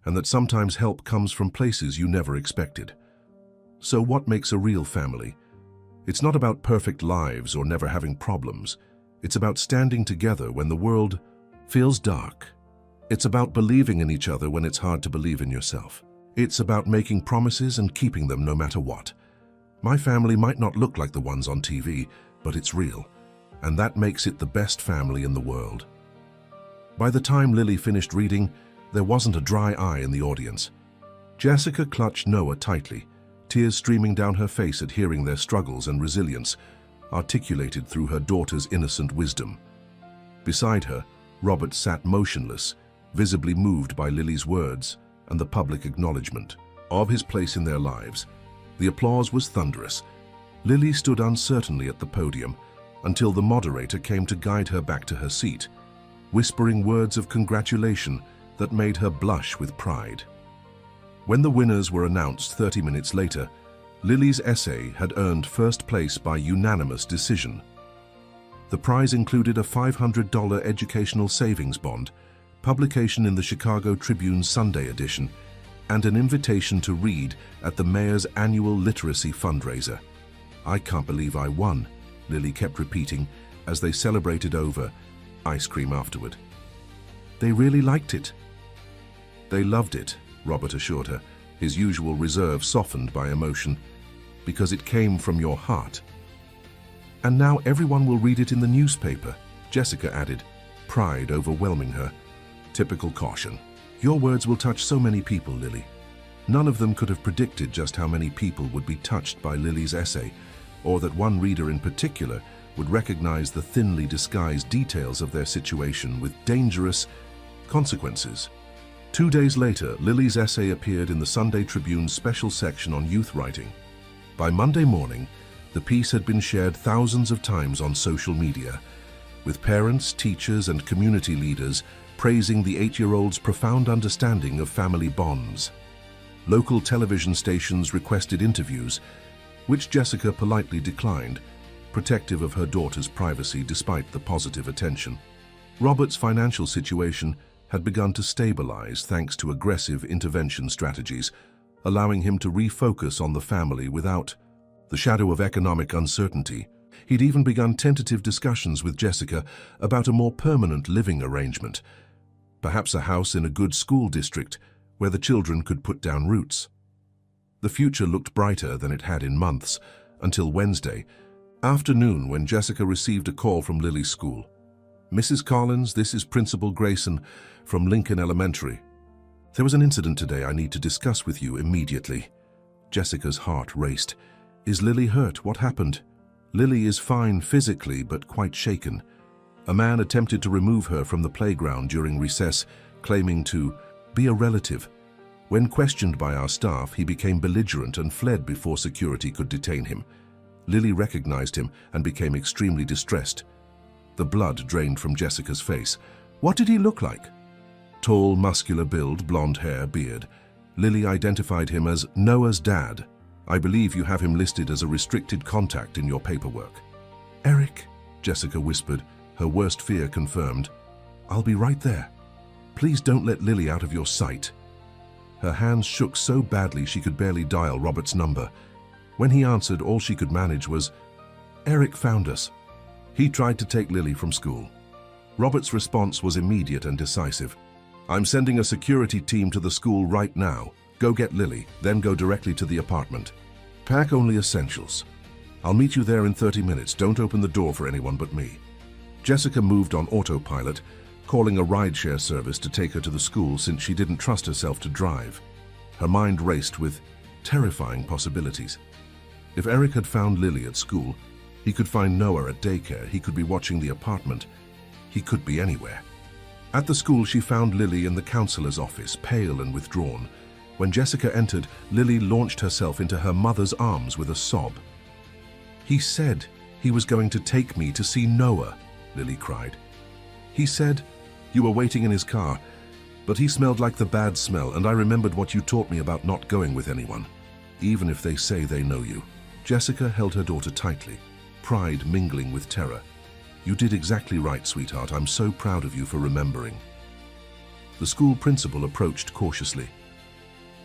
S1: and that sometimes help comes from places you never expected. So what makes a real family? It's not about perfect lives or never having problems. It's about standing together when the world feels dark. It's about believing in each other when it's hard to believe in yourself. It's about making promises and keeping them no matter what. My family might not look like the ones on TV, but it's real, and that makes it the best family in the world. By the time Lily finished reading, there wasn't a dry eye in the audience. Jessica clutched Noah tightly, tears streaming down her face at hearing their struggles and resilience, articulated through her daughter's innocent wisdom. Beside her, Robert sat motionless, visibly moved by Lily's words and the public acknowledgement of his place in their lives. The applause was thunderous. Lily stood uncertainly at the podium until the moderator came to guide her back to her seat, whispering words of congratulation that made her blush with pride. When the winners were announced 30 minutes later, Lily's essay had earned first place by unanimous decision. The prize included a $500 educational savings bond, publication in the Chicago Tribune Sunday edition, and an invitation to read at the mayor's annual literacy fundraiser. "I can't believe I won," Lily kept repeating as they celebrated over ice cream afterward. "They really liked it." "They loved it," Robert assured her, his usual reserve softened by emotion, "because it came from your heart." "And now everyone will read it in the newspaper," Jessica added, pride overwhelming her. Typical caution. "Your words will touch so many people, Lily." None of them could have predicted just how many people would be touched by Lily's essay, or that one reader in particular would recognize the thinly disguised details of their situation with dangerous consequences. 2 days later, Lily's essay appeared in the Sunday Tribune's special section on youth writing. By Monday morning, the piece had been shared thousands of times on social media, with parents, teachers, and community leaders praising the 8-year-old's profound understanding of family bonds. Local television stations requested interviews, which Jessica politely declined, protective of her daughter's privacy despite the positive attention. Robert's financial situation had begun to stabilize thanks to aggressive intervention strategies, allowing him to refocus on the family without the shadow of economic uncertainty. He'd even begun tentative discussions with Jessica about a more permanent living arrangement, perhaps a house in a good school district where the children could put down roots. The future looked brighter than it had in months, until Wednesday afternoon when Jessica received a call from Lily's school. "Mrs. Collins, this is Principal Grayson from Lincoln Elementary. There was an incident today I need to discuss with you immediately." Jessica's heart raced. "Is Lily hurt? What happened?" "Lily is fine physically, but quite shaken. A man attempted to remove her from the playground during recess, claiming to be a relative. When questioned by our staff, he became belligerent and fled before security could detain him. Lily recognized him and became extremely distressed." The blood drained from Jessica's face. "What did he look like?" "Tall, muscular build, blonde hair, beard. Lily identified him as Noah's dad. I believe you have him listed as a restricted contact in your paperwork." "Eric," Jessica whispered, her worst fear confirmed. "I'll be right there. Please don't let Lily out of your sight." Her hands shook so badly she could barely dial Robert's number. When he answered, all she could manage was, "Eric found us. He tried to take Lily from school." Robert's response was immediate and decisive. "I'm sending a security team to the school right now. Go get Lily, then go directly to the apartment. Pack only essentials. I'll meet you there in 30 minutes. Don't open the door for anyone but me." Jessica moved on autopilot, calling a rideshare service to take her to the school since she didn't trust herself to drive. Her mind raced with terrifying possibilities. If Eric had found Lily at school, he could find Noah at daycare, he could be watching the apartment, he could be anywhere. At the school, she found Lily in the counselor's office, pale and withdrawn. When Jessica entered, Lily launched herself into her mother's arms with a sob. "He said he was going to take me to see Noah," Lily cried. "He said you were waiting in his car, but he smelled like the bad smell, and I remembered what you taught me about not going with anyone, even if they say they know you." Jessica held her daughter tightly, pride mingling with terror. "You did exactly right, sweetheart. I'm so proud of you for remembering." The school principal approached cautiously.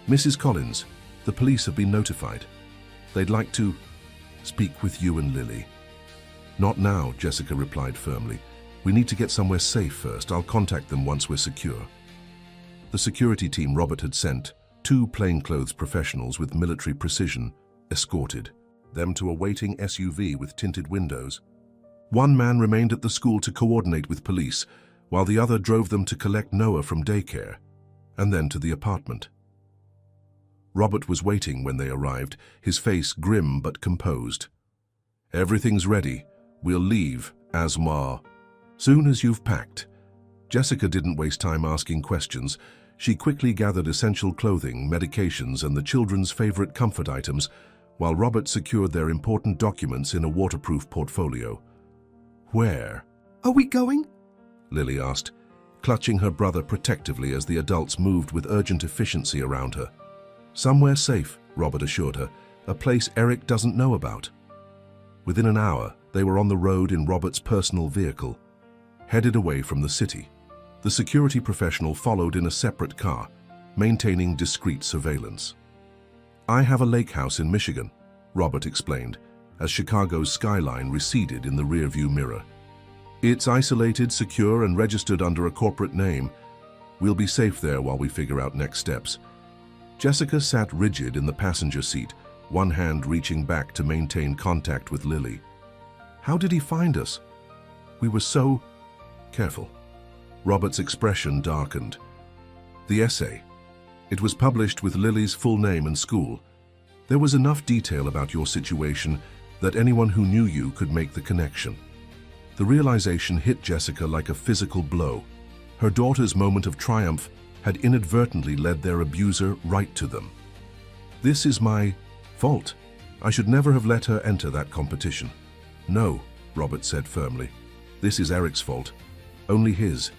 S1: "Mrs. Collins, the police have been notified. They'd like to speak with you and Lily." "Not now," Jessica replied firmly. "We need to get somewhere safe first. I'll contact them once we're secure." The security team Robert had sent, 2 plainclothes professionals with military precision, escorted them to a waiting SUV with tinted windows. One man remained at the school to coordinate with police, while the other drove them to collect Noah from daycare, and then to the apartment. Robert was waiting when they arrived, his face grim but composed. "Everything's ready. We'll leave, soon as you've packed." Jessica didn't waste time asking questions. She quickly gathered essential clothing, medications, and the children's favorite comfort items, while Robert secured their important documents in a waterproof portfolio. "Where
S2: Are we going?"
S1: Lily asked, clutching her brother protectively as the adults moved with urgent efficiency around her. "Somewhere safe," Robert assured her, "a place Eric doesn't know about." Within an hour, they were on the road in Robert's personal vehicle, headed away from the city. The security professional followed in a separate car, maintaining discreet surveillance. "I have a lake house in Michigan," Robert explained, as Chicago's skyline receded in the rearview mirror. It's isolated, secure, and registered under a corporate name. We'll be safe there while we figure out next steps. Jessica sat rigid in the passenger seat, one hand reaching back to maintain contact with Lily. How did he find us? We were so careful. Robert's expression darkened. The essay. It was published with Lily's full name and school. There was enough detail about your situation that anyone who knew you could make the connection. The realization hit Jessica like a physical blow. Her daughter's moment of triumph had inadvertently led their abuser right to them. This is my fault. I should never have let her enter that competition. No, Robert said firmly. This is Eric's fault. Only his.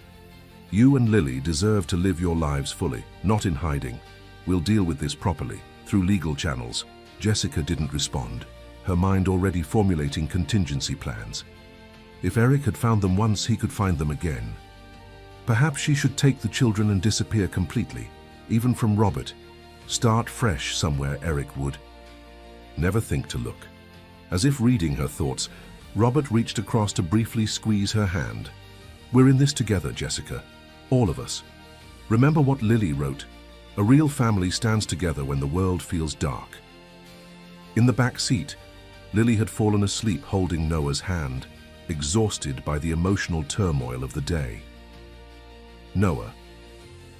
S1: You and Lily deserve to live your lives fully, not in hiding. We'll deal with this properly, through legal channels. Jessica didn't respond, her mind already formulating contingency plans. If Eric had found them once, he could find them again. Perhaps she should take the children and disappear completely, even from Robert. Start fresh somewhere Eric would. Never think to look. As if reading her thoughts, Robert reached across to briefly squeeze her hand. We're in this together, Jessica. All of us. Remember what Lily wrote. A real family stands together when the world feels dark. In the back seat, Lily had fallen asleep holding Noah's hand, exhausted by the emotional turmoil of the day. Noah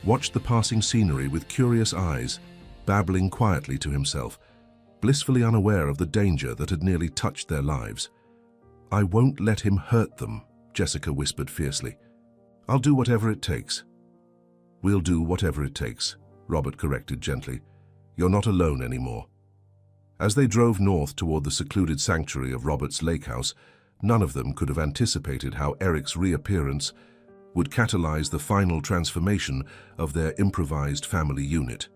S1: watched the passing scenery with curious eyes, babbling quietly to himself, blissfully unaware of the danger that had nearly touched their lives. I won't let him hurt them, Jessica whispered fiercely. I'll do whatever it takes. We'll do whatever it takes, Robert corrected gently. You're not alone anymore. As they drove north toward the secluded sanctuary of Robert's lake house, none of them could have anticipated how Eric's reappearance would catalyze the final transformation of their improvised family unit,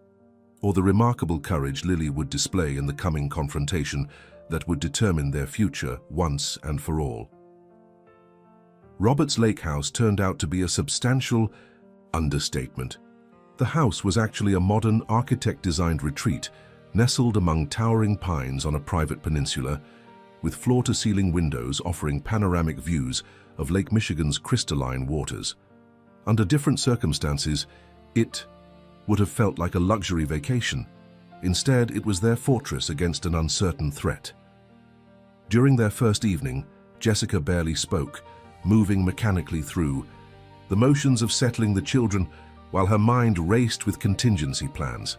S1: or the remarkable courage Lily would display in the coming confrontation that would determine their future once and for all. Robert's lake house turned out to be a substantial understatement. The house was actually a modern architect-designed retreat nestled among towering pines on a private peninsula, with floor-to-ceiling windows offering panoramic views of Lake Michigan's crystalline waters. Under different circumstances, it would have felt like a luxury vacation. Instead, it was their fortress against an uncertain threat. During their first evening, Jessica barely spoke, moving mechanically through the motions of settling the children while her mind raced with contingency plans.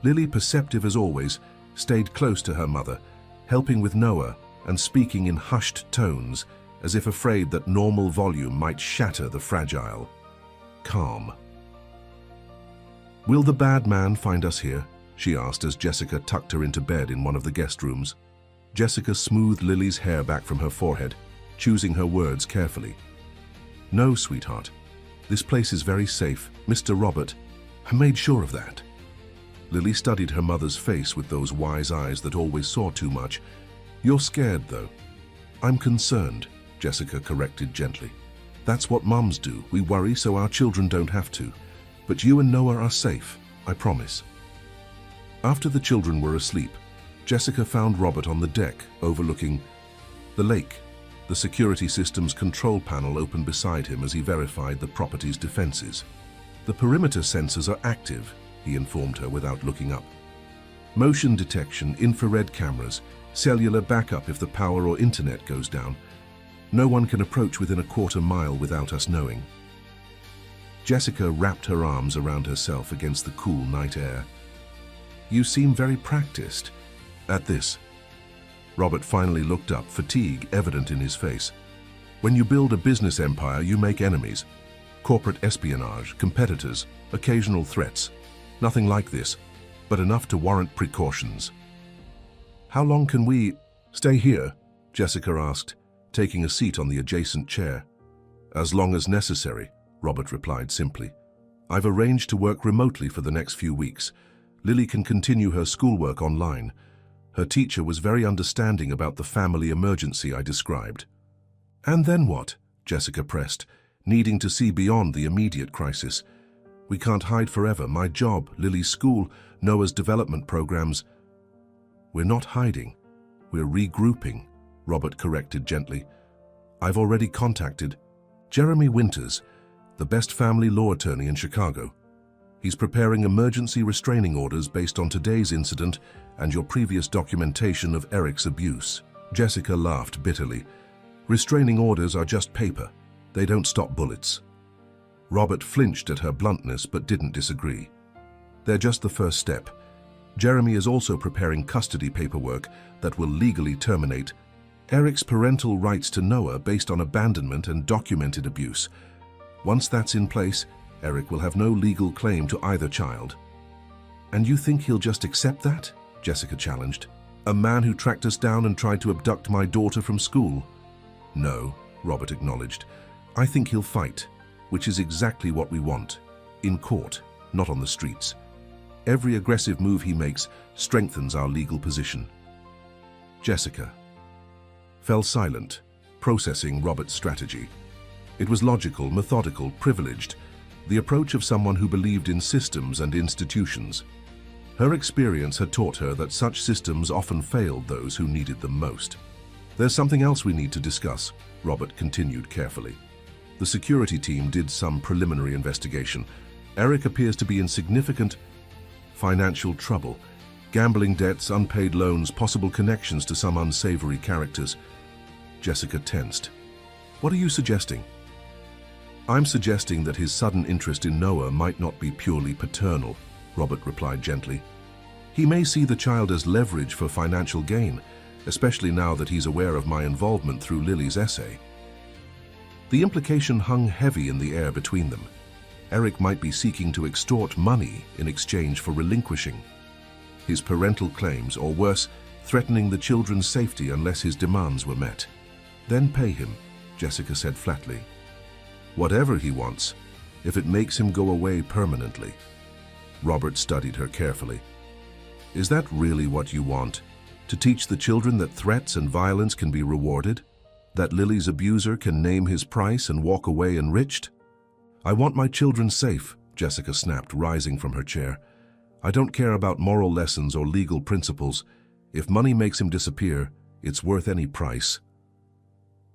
S1: Lily, perceptive as always, stayed close to her mother, helping with Noah and speaking in hushed tones as if afraid that normal volume might shatter the fragile calm. Will the bad man find us here? She asked as Jessica tucked her into bed in one of the guest rooms. Jessica smoothed Lily's hair back from her forehead, choosing her words carefully. No, sweetheart. This place is very safe, Mr. Robert. I made sure of that. Lily studied her mother's face with those wise eyes that always saw too much. You're scared, though. I'm concerned, Jessica corrected gently. That's what mums do. We worry so our children don't have to. But you and Noah are safe, I promise. After the children were asleep, Jessica found Robert on the deck overlooking the lake. The security system's control panel opened beside him as he verified the property's defenses. The perimeter sensors are active, he informed her without looking up. Motion detection, infrared cameras, cellular backup if the power or internet goes down. No one can approach within a quarter mile without us knowing. Jessica wrapped her arms around herself against the cool night air. You seem very practiced at this. Robert finally looked up, fatigue evident in his face. When you build a business empire, you make enemies. Corporate espionage, competitors, occasional threats. Nothing like this, but enough to warrant precautions. How long can we stay here? Jessica asked, taking a seat on the adjacent chair. As long as necessary, Robert replied simply. I've arranged to work remotely for the next few weeks. Lily can continue her schoolwork online. Her teacher was very understanding about the family emergency I described. And then what? Jessica pressed, needing to see beyond the immediate crisis. We can't hide forever. My job, Lily's school, Noah's development programs. We're not hiding. We're regrouping, Robert corrected gently. I've already contacted Jeremy Winters, the best family law attorney in Chicago. He's preparing emergency restraining orders based on today's incident and your previous documentation of Eric's abuse. Jessica laughed bitterly. Restraining orders are just paper. They don't stop bullets. Robert flinched at her bluntness but didn't disagree. They're just the first step. Jeremy is also preparing custody paperwork that will legally terminate Eric's parental rights to Noah based on abandonment and documented abuse. Once that's in place, Eric will have no legal claim to either child. And you think he'll just accept that? Jessica challenged. A man who tracked us down and tried to abduct my daughter from school? No, Robert acknowledged. I think he'll fight, which is exactly what we want. In court, not on the streets. Every aggressive move he makes strengthens our legal position. Jessica fell silent, processing Robert's strategy. It was logical, methodical, privileged, the approach of someone who believed in systems and institutions. Her experience had taught her that such systems often failed those who needed them most. There's something else we need to discuss, Robert continued carefully. The security team did some preliminary investigation. Eric appears to be in significant financial trouble. Gambling debts, unpaid loans, possible connections to some unsavory characters. Jessica tensed. What are you suggesting? I'm suggesting that his sudden interest in Noah might not be purely paternal, Robert replied gently. He may see the child as leverage for financial gain, especially now that he's aware of my involvement through Lily's essay. The implication hung heavy in the air between them. Eric might be seeking to extort money in exchange for relinquishing his parental claims, or worse, threatening the children's safety unless his demands were met. Then pay him, Jessica said flatly. Whatever he wants, if it makes him go away permanently. Robert studied her carefully. Is that really what you want? To teach the children that threats and violence can be rewarded? That Lily's abuser can name his price and walk away enriched? I want my children safe, Jessica snapped, rising from her chair. I don't care about moral lessons or legal principles. If money makes him disappear, it's worth any price.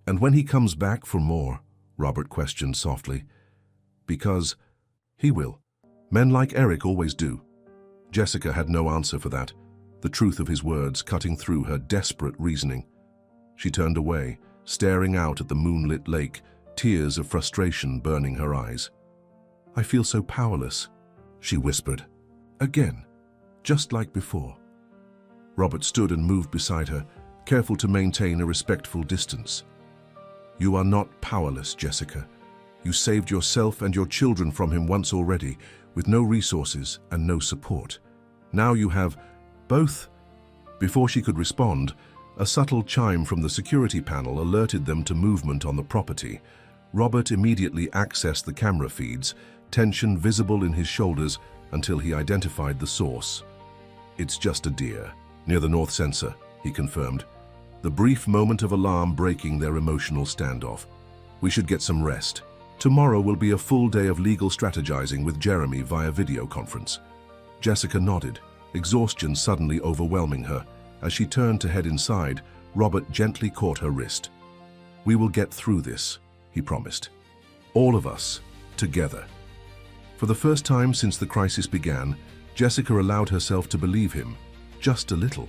S1: And when he comes back for more? Robert questioned softly. Because he will. Men like Eric always do. Jessica had no answer for that, the truth of his words cutting through her desperate reasoning. She turned away, staring out at the moonlit lake, tears of frustration burning her eyes. I feel so powerless, she whispered. Again, just like before. Robert stood and moved beside her, careful to maintain a respectful distance. You are not powerless, Jessica. You saved yourself and your children from him once already, with no resources and no support. Now you have both. Before she could respond, a subtle chime from the security panel alerted them to movement on the property. Robert immediately accessed the camera feeds, tension visible in his shoulders until he identified the source. It's just a deer, near the north sensor, he confirmed. The brief moment of alarm breaking their emotional standoff. We should get some rest. Tomorrow will be a full day of legal strategizing with Jeremy via video conference. Jessica nodded, exhaustion suddenly overwhelming her. As she turned to head inside, Robert gently caught her wrist. We will get through this, he promised. All of us, together. For the first time since the crisis began, Jessica allowed herself to believe him, just a little.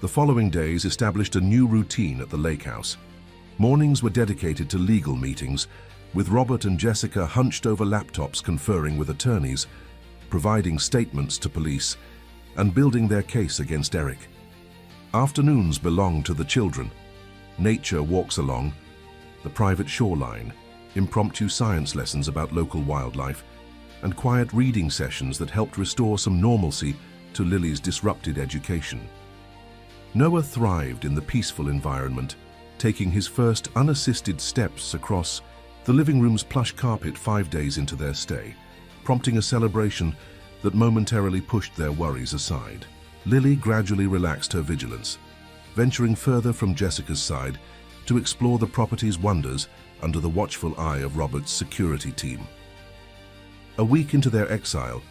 S1: The following days established a new routine at the lake house. Mornings were dedicated to legal meetings, with Robert and Jessica hunched over laptops conferring with attorneys, providing statements to police, and building their case against Eric. Afternoons belonged to the children. Nature walks along, the private shoreline, impromptu science lessons about local wildlife, and quiet reading sessions that helped restore some normalcy to Lily's disrupted education. Noah thrived in the peaceful environment, taking his first unassisted steps across the living room's plush carpet 5 days into their stay, prompting a celebration that momentarily pushed their worries aside. Lily gradually relaxed her vigilance, venturing further from Jessica's side to explore the property's wonders under the watchful eye of Robert's security team. A week into their exile,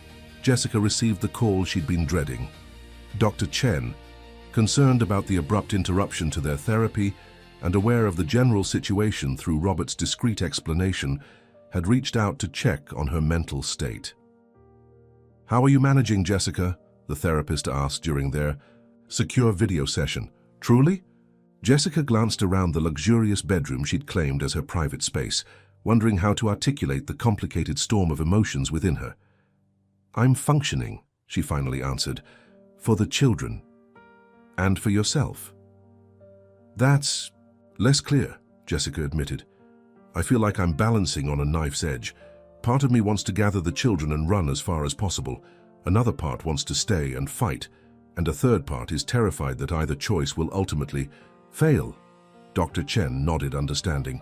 S1: Jessica received the call she'd been dreading. Dr. Chen, Concerned about the abrupt interruption to their therapy and aware of the general situation through Robert's discreet explanation, had reached out to check on her mental state. "How are you managing, Jessica?" the therapist asked during their secure video session. "Truly?" Jessica glanced around the luxurious bedroom she'd claimed as her private space, wondering how to articulate the complicated storm of emotions within her. "I'm functioning," she finally answered, "for the children. And for yourself." "That's less clear," Jessica admitted. "I feel like I'm balancing on a knife's edge. Part of me wants to gather the children and run as far as possible. Another part wants to stay and fight. And a third part is terrified that either choice will ultimately fail." Dr. Chen nodded understanding.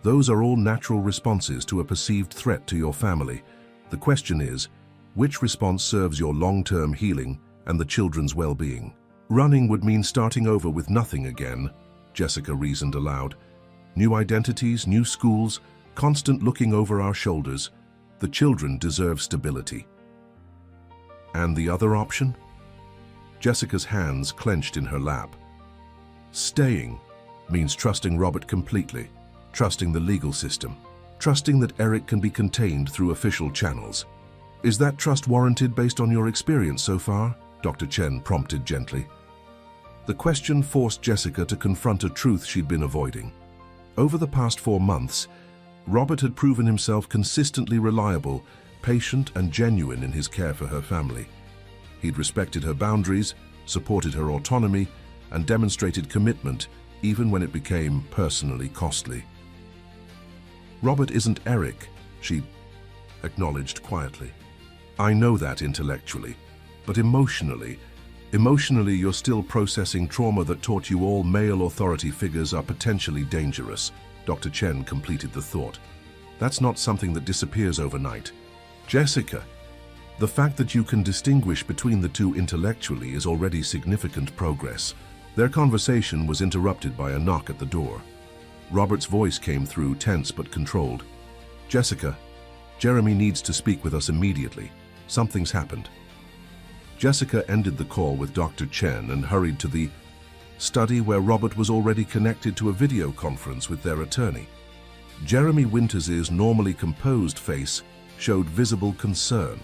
S1: "Those are all natural responses to a perceived threat to your family. The question is, which response serves your long-term healing and the children's well-being?" "Running would mean starting over with nothing again," Jessica reasoned aloud. "New identities, new schools, constant looking over our shoulders. The children deserve stability." "And the other option?" Jessica's hands clenched in her lap. "Staying means trusting Robert completely, trusting the legal system, trusting that Eric can be contained through official channels. Is that trust warranted based on your experience so far?" Dr. Chen prompted gently. The question forced Jessica to confront a truth she'd been avoiding. Over the past 4 months, Robert had proven himself consistently reliable, patient, and genuine in his care for her family. He'd respected her boundaries, supported her autonomy, and demonstrated commitment even when it became personally costly. "Robert isn't Eric," she acknowledged quietly. "I know that intellectually, but emotionally you're still processing trauma that taught you all male authority figures are potentially dangerous." Dr. Chen completed the thought. "That's not something that disappears overnight. Jessica, the fact that you can distinguish between the two intellectually is already significant progress." Their conversation was interrupted by a knock at the door. Robert's voice came through, tense but controlled. "Jessica, Jeremy needs to speak with us immediately. Something's happened." Jessica ended the call with Dr. Chen and hurried to the study where Robert was already connected to a video conference with their attorney. Jeremy Winters's normally composed face showed visible concern.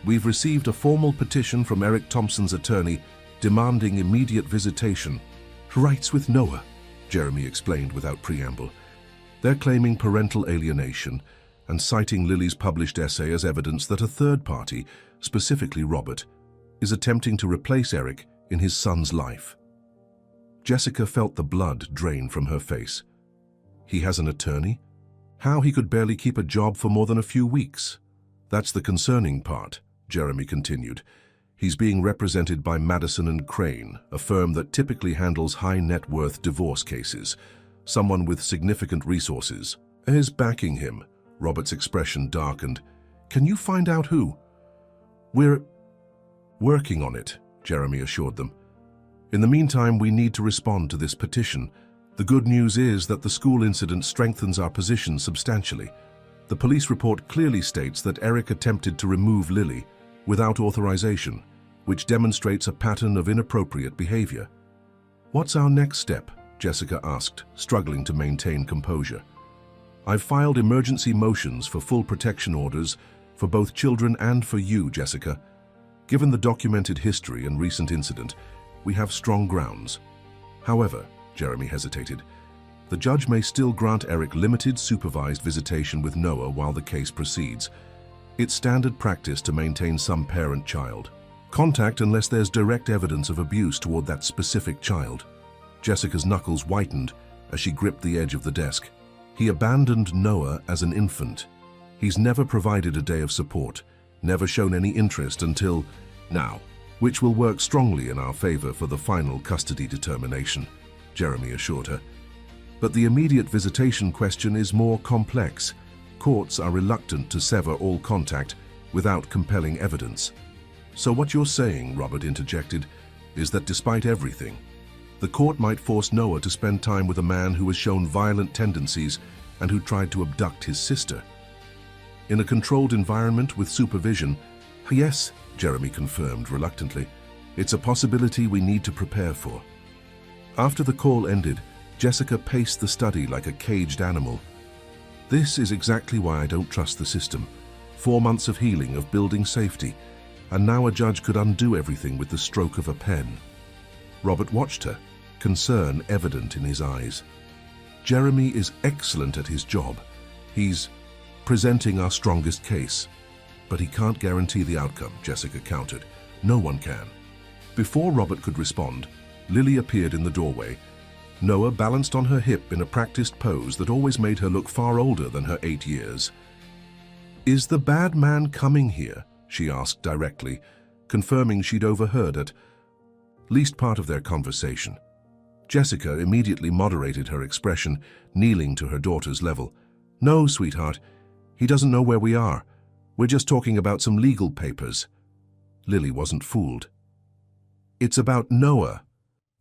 S1: "We've received a formal petition from Eric Thompson's attorney demanding immediate visitation. Rights with Noah," Jeremy explained without preamble. "They're claiming parental alienation and citing Lily's published essay as evidence that a third party, specifically Robert, is attempting to replace Eric in his son's life." Jessica felt the blood drain from her face. "He has an attorney? How he could barely keep a job for more than a few weeks?" "That's the concerning part," Jeremy continued. "He's being represented by Madison and Crane, a firm that typically handles high-net-worth divorce cases. Someone with significant resources is backing him." Robert's expression darkened. "Can you find out who?" "We're working on it," Jeremy assured them. "In the meantime, we need to respond to this petition. The good news is that the school incident strengthens our position substantially. The police report clearly states that Eric attempted to remove Lily without authorization, which demonstrates a pattern of inappropriate behavior." "What's our next step?" Jessica asked, struggling to maintain composure. "I've filed emergency motions for full protection orders for both children and for you, Jessica. Given the documented history and recent incident, we have strong grounds. However," Jeremy hesitated, "the judge may still grant Eric limited supervised visitation with Noah while the case proceeds. It's standard practice to maintain some parent-child contact unless there's direct evidence of abuse toward that specific child." Jessica's knuckles whitened as she gripped the edge of the desk. "He abandoned Noah as an infant. He's never provided a day of support, never shown any interest until now, which will work strongly in our favor for the final custody determination," Jeremy assured her. "But the immediate visitation question is more complex. Courts are reluctant to sever all contact without compelling evidence." "So what you're saying," Robert interjected, "is that despite everything, the court might force Noah to spend time with a man who has shown violent tendencies and who tried to abduct his sister. In a controlled environment with supervision." "Yes," Jeremy confirmed reluctantly. It's a possibility we need to prepare for. After the call ended, Jessica paced the study like a caged animal. This is exactly why I don't trust the system. 4 months of healing, of building safety, and now a judge could undo everything with the stroke of a pen. Robert watched her, concern evident in his eyes. Jeremy is excellent at his job. He's presenting our strongest case. But he can't guarantee the outcome, Jessica countered. No one can. Before Robert could respond, Lily appeared in the doorway. Noah balanced on her hip in a practiced pose that always made her look far older than her 8 years. "Is the bad man coming here?" she asked directly, confirming she'd overheard at least part of their conversation. Jessica immediately moderated her expression, kneeling to her daughter's level. "No, sweetheart. He doesn't know where we are. We're just talking about some legal papers." Lily wasn't fooled. "It's about Noah,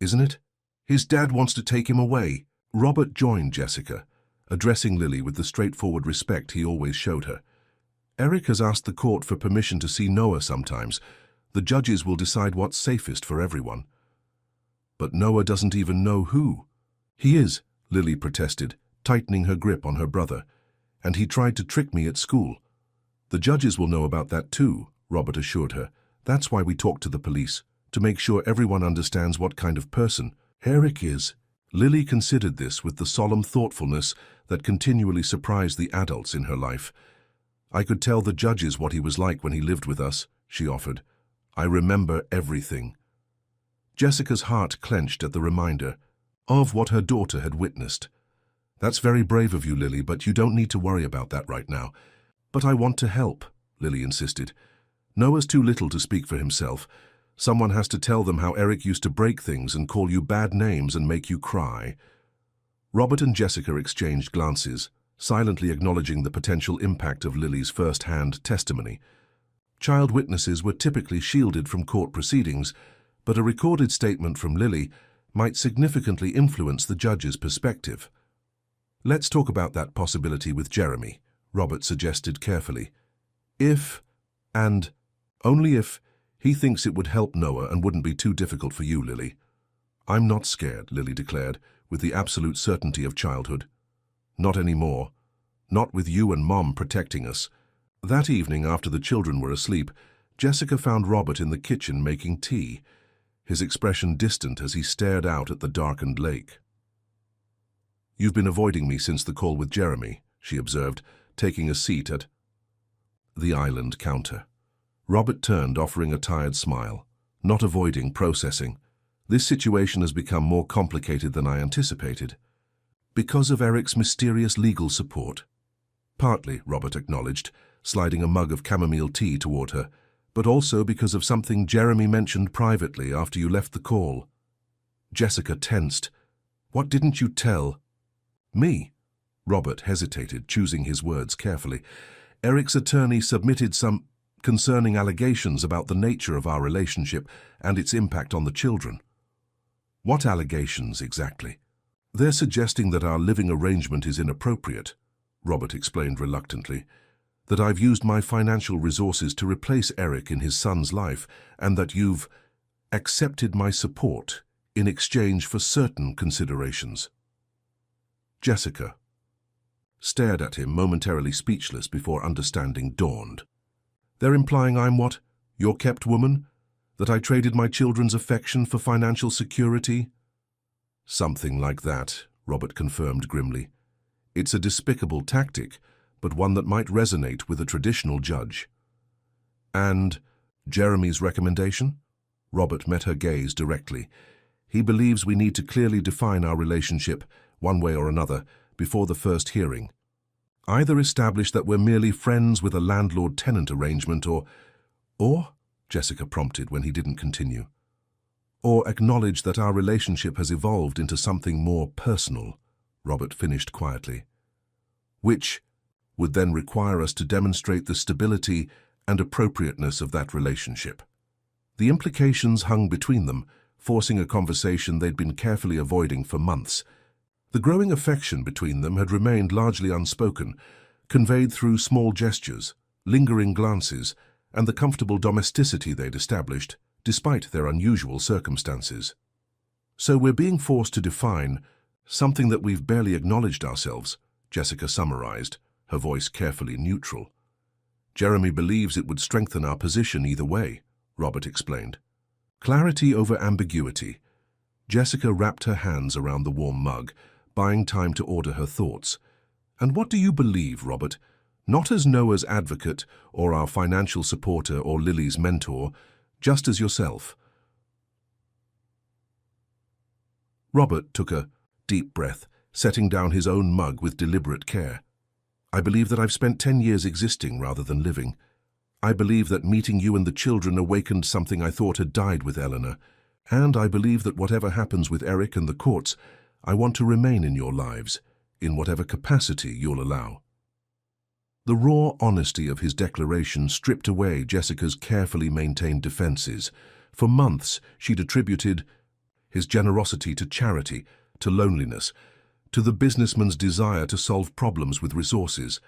S1: isn't it? His dad wants to take him away." Robert joined Jessica, addressing Lily with the straightforward respect he always showed her. "Eric has asked the court for permission to see Noah sometimes. The judges will decide what's safest for everyone." "But Noah doesn't even know who." "He is," Lily protested, tightening her grip on her brother. "And he tried to trick me at school." "The judges will know about that too," Robert assured her. "That's why we talked to the police, to make sure everyone understands what kind of person Eric is." Lily considered this with the solemn thoughtfulness that continually surprised the adults in her life. "I could tell the judges what he was like when he lived with us," she offered. "I remember everything." Jessica's heart clenched at the reminder of what her daughter had witnessed. "That's very brave of you, Lily, but you don't need to worry about that right now." "But I want to help," Lily insisted. "Noah's too little to speak for himself. Someone has to tell them how Eric used to break things and call you bad names and make you cry." Robert and Jessica exchanged glances, silently acknowledging the potential impact of Lily's first-hand testimony. Child witnesses were typically shielded from court proceedings, but a recorded statement from Lily might significantly influence the judge's perspective. "Let's talk about that possibility with Jeremy," Robert suggested carefully. "If, and only if, he thinks it would help Noah and wouldn't be too difficult for you, Lily." "I'm not scared," Lily declared, with the absolute certainty of childhood. "Not anymore. Not with you and Mom protecting us." That evening, after the children were asleep, Jessica found Robert in the kitchen making tea, his expression distant as he stared out at the darkened lake. "You've been avoiding me since the call with Jeremy," she observed, taking a seat at the island counter. Robert turned, offering a tired smile. "Not avoiding, processing. This situation has become more complicated than I anticipated." "Because of Eric's mysterious legal support?" "Partly," Robert acknowledged, sliding a mug of chamomile tea toward her, "but also because of something Jeremy mentioned privately after you left the call." Jessica tensed. "What didn't you tell?" "Me?" Robert hesitated, choosing his words carefully. "Eric's attorney submitted some concerning allegations about the nature of our relationship and its impact on the children." "What allegations exactly?" "They're suggesting that our living arrangement is inappropriate," Robert explained reluctantly. "That I've used my financial resources to replace Eric in his son's life, and that you've accepted my support in exchange for certain considerations." Jessica stared at him, momentarily speechless before understanding dawned. "They're implying I'm what? Your kept woman? That I traded my children's affection for financial security?" "Something like that," Robert confirmed grimly. "It's a despicable tactic, but one that might resonate with a traditional judge." "And Jeremy's recommendation?" Robert met her gaze directly. "He believes we need to clearly define our relationship, one way or another, before the first hearing. Either establish that we're merely friends with a landlord-tenant arrangement or, Jessica prompted when he didn't continue, or acknowledge that our relationship has evolved into something more personal," Robert finished quietly. "Which would then require us to demonstrate the stability and appropriateness of that relationship." The implications hung between them, forcing a conversation they'd been carefully avoiding for months. The growing affection between them had remained largely unspoken, conveyed through small gestures, lingering glances, and the comfortable domesticity they'd established, despite their unusual circumstances. So we're being forced to define something that we've barely acknowledged ourselves, Jessica summarized, her voice carefully neutral. Jeremy believes it would strengthen our position either way, Robert explained. Clarity over ambiguity. Jessica wrapped her hands around the warm mug, buying time to order her thoughts. And what do you believe, Robert? Not as Noah's advocate or our financial supporter or Lily's mentor, just as yourself. Robert took a deep breath, setting down his own mug with deliberate care. I believe that I've spent 10 years existing rather than living. I believe that meeting you and the children awakened something I thought had died with Eleanor. And I believe that whatever happens with Eric and the courts, I want to remain in your lives, in whatever capacity you'll allow. The raw honesty of his declaration stripped away Jessica's carefully maintained defenses. For months, she'd attributed his generosity to charity, to loneliness, to the businessman's desire to solve problems with resources.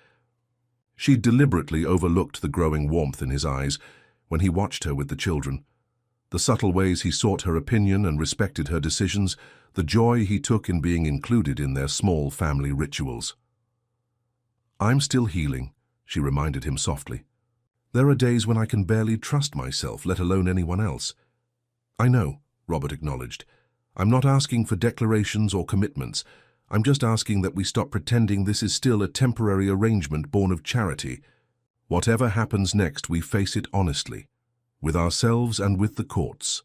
S1: She deliberately overlooked the growing warmth in his eyes when he watched her with the children, the subtle ways he sought her opinion and respected her decisions, the joy he took in being included in their small family rituals. I'm still healing, she reminded him softly. There are days when I can barely trust myself, let alone anyone else. I know, Robert acknowledged. I'm not asking for declarations or commitments. I'm just asking that we stop pretending this is still a temporary arrangement born of charity. Whatever happens next, we face it honestly, with ourselves and with the courts.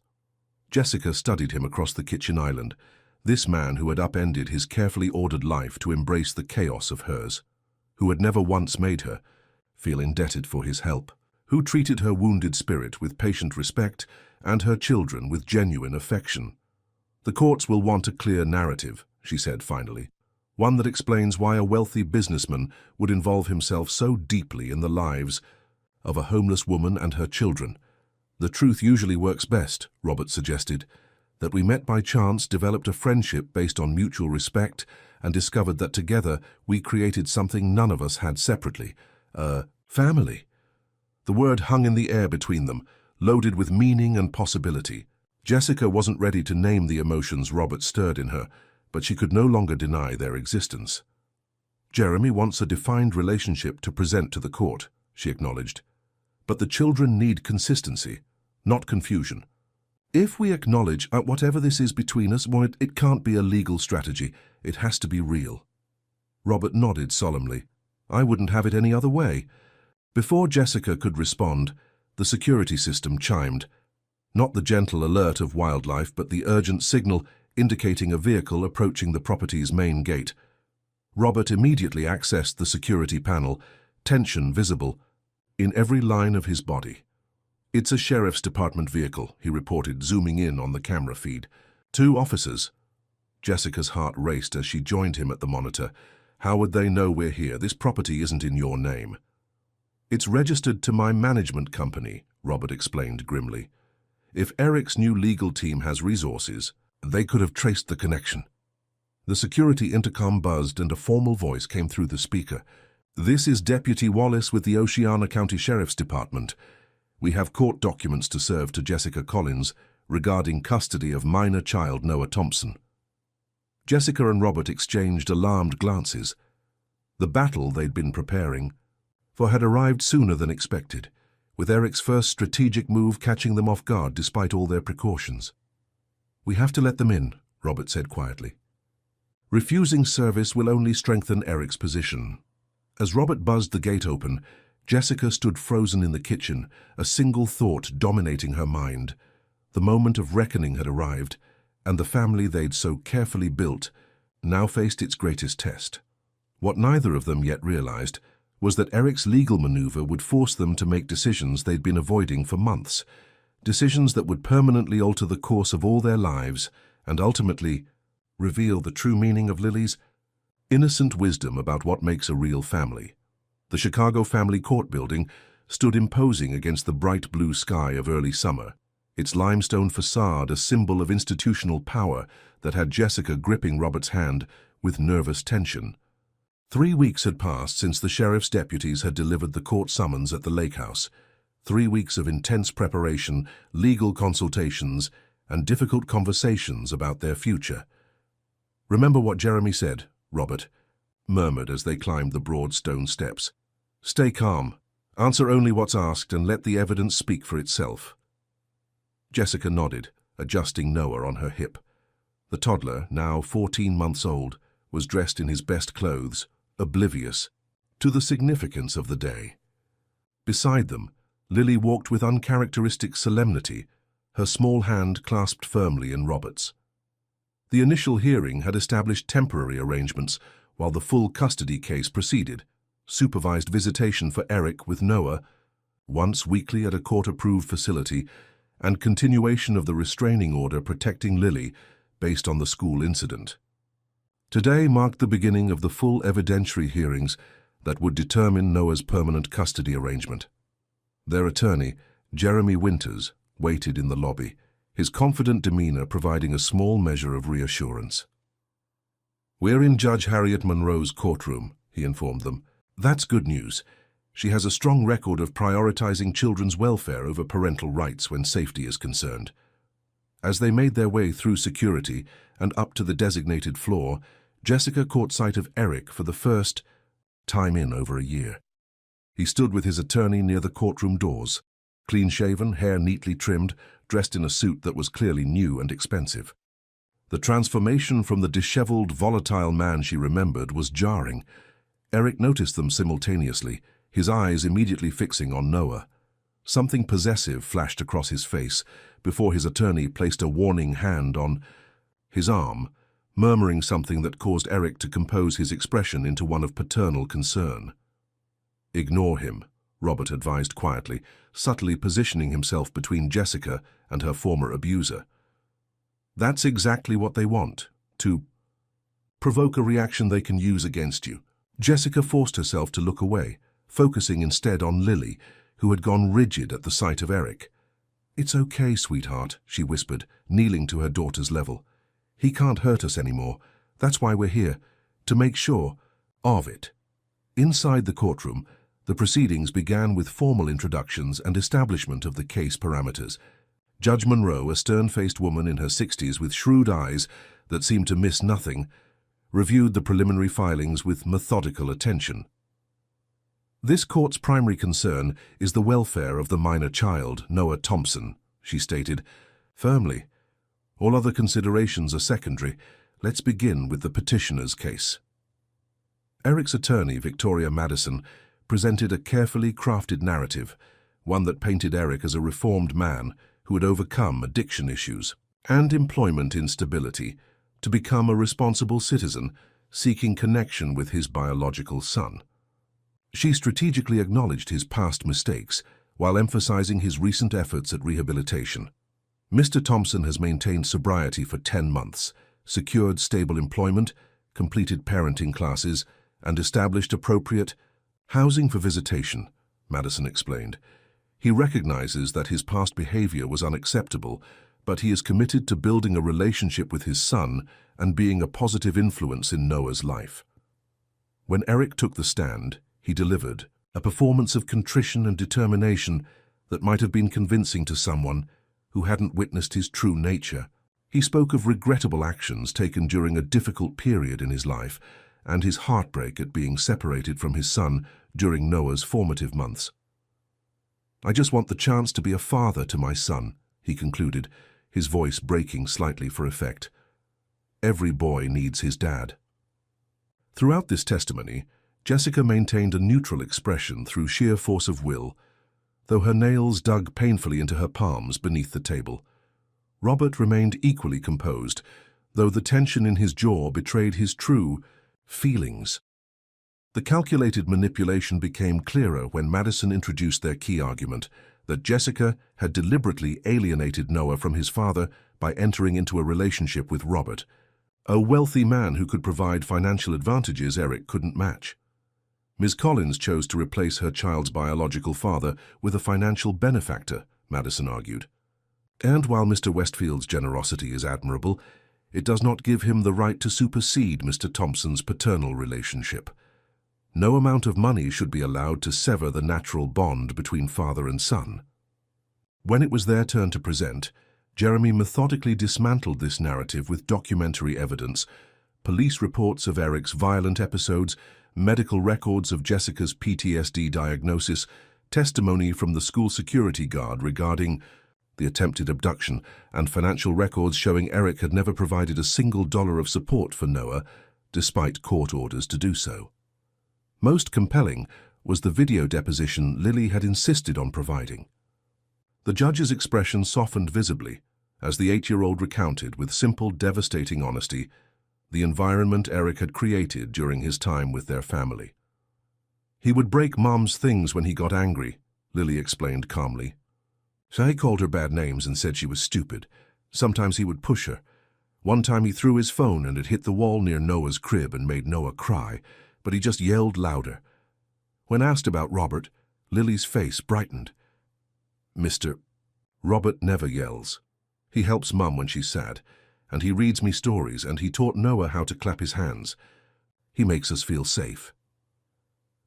S1: Jessica studied him across the kitchen island, this man who had upended his carefully ordered life to embrace the chaos of hers, who had never once made her feel indebted for his help, who treated her wounded spirit with patient respect and her children with genuine affection. The courts will want a clear narrative, she said finally, one that explains why a wealthy businessman would involve himself so deeply in the lives of a homeless woman and her children. The truth usually works best, Robert suggested, that we met by chance, developed a friendship based on mutual respect, and discovered that together we created something none of us had separately, a family. The word hung in the air between them, loaded with meaning and possibility. Jessica wasn't ready to name the emotions Robert stirred in her, but she could no longer deny their existence. Jeremy wants a defined relationship to present to the court, she acknowledged. But the children need consistency, not confusion. If we acknowledge whatever this is between us, well, it can't be a legal strategy. It has to be real. Robert nodded solemnly. I wouldn't have it any other way. Before Jessica could respond, the security system chimed. Not the gentle alert of wildlife, but the urgent signal indicating a vehicle approaching the property's main gate. Robert immediately accessed the security panel, tension visible in every line of his body. It's a sheriff's department vehicle, he reported, zooming in on the camera feed. 2 officers. Jessica's heart raced as she joined him at the monitor. How would they know we're here? This property isn't in your name. It's registered to my management company, Robert explained grimly. If Eric's new legal team has resources, they could have traced the connection. The security intercom buzzed and a formal voice came through the speaker. This is Deputy Wallace with the Oceana County Sheriff's Department. We have court documents to serve to Jessica Collins regarding custody of minor child Noah Thompson. Jessica and Robert exchanged alarmed glances. The battle they'd been preparing for had arrived sooner than expected, with Eric's first strategic move catching them off guard despite all their precautions. We have to let them in, Robert said quietly. Refusing service will only strengthen Eric's position. As Robert buzzed the gate open, Jessica stood frozen in the kitchen, a single thought dominating her mind. The moment of reckoning had arrived, and the family they'd so carefully built now faced its greatest test. What neither of them yet realized was that Eric's legal maneuver would force them to make decisions they'd been avoiding for months, decisions that would permanently alter the course of all their lives and ultimately reveal the true meaning of Lily's innocent wisdom about what makes a real family. The Chicago family court building stood imposing against the bright blue sky of early summer, its limestone facade a symbol of institutional power that had Jessica gripping Robert's hand with nervous tension. 3 weeks had passed since the sheriff's deputies had delivered the court summons at the lake house. 3 weeks of intense preparation, legal consultations, and difficult conversations about their future. "Remember what Jeremy said," Robert murmured as they climbed the broad stone steps. "Stay calm. Answer only what's asked and let the evidence speak for itself." Jessica nodded, adjusting Noah on her hip. The toddler, now 14 months old, was dressed in his best clothes, oblivious to the significance of the day. Beside them, Lily walked with uncharacteristic solemnity, her small hand clasped firmly in Robert's. The initial hearing had established temporary arrangements while the full custody case proceeded: supervised visitation for Eric with Noah, once weekly at a court-approved facility, and continuation of the restraining order protecting Lily based on the school incident. Today marked the beginning of the full evidentiary hearings that would determine Noah's permanent custody arrangement. Their attorney, Jeremy Winters, waited in the lobby, his confident demeanor providing a small measure of reassurance. "We're in Judge Harriet Monroe's courtroom," he informed them. "That's good news. She has a strong record of prioritizing children's welfare over parental rights when safety is concerned." As they made their way through security and up to the designated floor, Jessica caught sight of Eric for the first time in over a year. He stood with his attorney near the courtroom doors, clean-shaven, hair neatly trimmed, dressed in a suit that was clearly new and expensive. The transformation from the disheveled, volatile man she remembered was jarring. Eric noticed them simultaneously, his eyes immediately fixing on Noah. Something possessive flashed across his face before his attorney placed a warning hand on his arm, murmuring something that caused Eric to compose his expression into one of paternal concern. "Ignore him," Robert advised quietly, subtly positioning himself between Jessica and her former abuser. "That's exactly what they want, to provoke a reaction they can use against you." Jessica forced herself to look away, focusing instead on Lily, who had gone rigid at the sight of Eric. "It's okay, sweetheart," she whispered, kneeling to her daughter's level. "He can't hurt us anymore. That's why we're here, to make sure of it." Inside the courtroom, the proceedings began with formal introductions and establishment of the case parameters. Judge Monroe, a stern-faced woman in her 60s with shrewd eyes that seemed to miss nothing, reviewed the preliminary filings with methodical attention. "This court's primary concern is the welfare of the minor child, Noah Thompson," she stated firmly. "All other considerations are secondary. Let's begin with the petitioner's case." Eric's attorney, Victoria Madison, presented a carefully crafted narrative, one that painted Eric as a reformed man who had overcome addiction issues and employment instability to become a responsible citizen seeking connection with his biological son. She strategically acknowledged his past mistakes while emphasizing his recent efforts at rehabilitation. Mr. Thompson has maintained sobriety for 10 months, secured stable employment, completed parenting classes, and established appropriate housing for visitation, Madison explained. He recognizes that his past behavior was unacceptable, but he is committed to building a relationship with his son and being a positive influence in Noah's life. When Eric took the stand, he delivered a performance of contrition and determination that might have been convincing to someone who hadn't witnessed his true nature. He spoke of regrettable actions taken during a difficult period in his life and his heartbreak at being separated from his son during Noah's formative months. "I just want the chance to be a father to my son," he concluded, his voice breaking slightly for effect. "Every boy needs his dad." Throughout this testimony, Jessica maintained a neutral expression through sheer force of will, though her nails dug painfully into her palms beneath the table. Robert remained equally composed, though the tension in his jaw betrayed his true feelings. The calculated manipulation became clearer when Madison introduced their key argument, that Jessica had deliberately alienated Noah from his father by entering into a relationship with Robert, a wealthy man who could provide financial advantages Eric couldn't match. Ms. Collins chose to replace her child's biological father with a financial benefactor, Madison argued. And while Mr. Westfield's generosity is admirable, it does not give him the right to supersede Mr. Thompson's paternal relationship. No amount of money should be allowed to sever the natural bond between father and son. When it was their turn to present, Jeremy methodically dismantled this narrative with documentary evidence, police reports of Eric's violent episodes, medical records of Jessica's PTSD diagnosis, testimony from the school security guard regarding the attempted abduction, and financial records showing Eric had never provided a single dollar of support for Noah, despite court orders to do so. Most compelling was the video deposition Lily had insisted on providing. The judge's expression softened visibly as the 8-year-old recounted with simple, devastating honesty the environment Eric had created during his time with their family. "He would break Mom's things when he got angry," Lily explained calmly. "So he called her bad names and said she was stupid. Sometimes he would push her. One time he threw his phone and it hit the wall near Noah's crib and made Noah cry, but he just yelled louder." When asked about Robert, Lily's face brightened. "Mr. Robert never yells. He helps Mum when she's sad, and he reads me stories, and he taught Noah how to clap his hands. He makes us feel safe."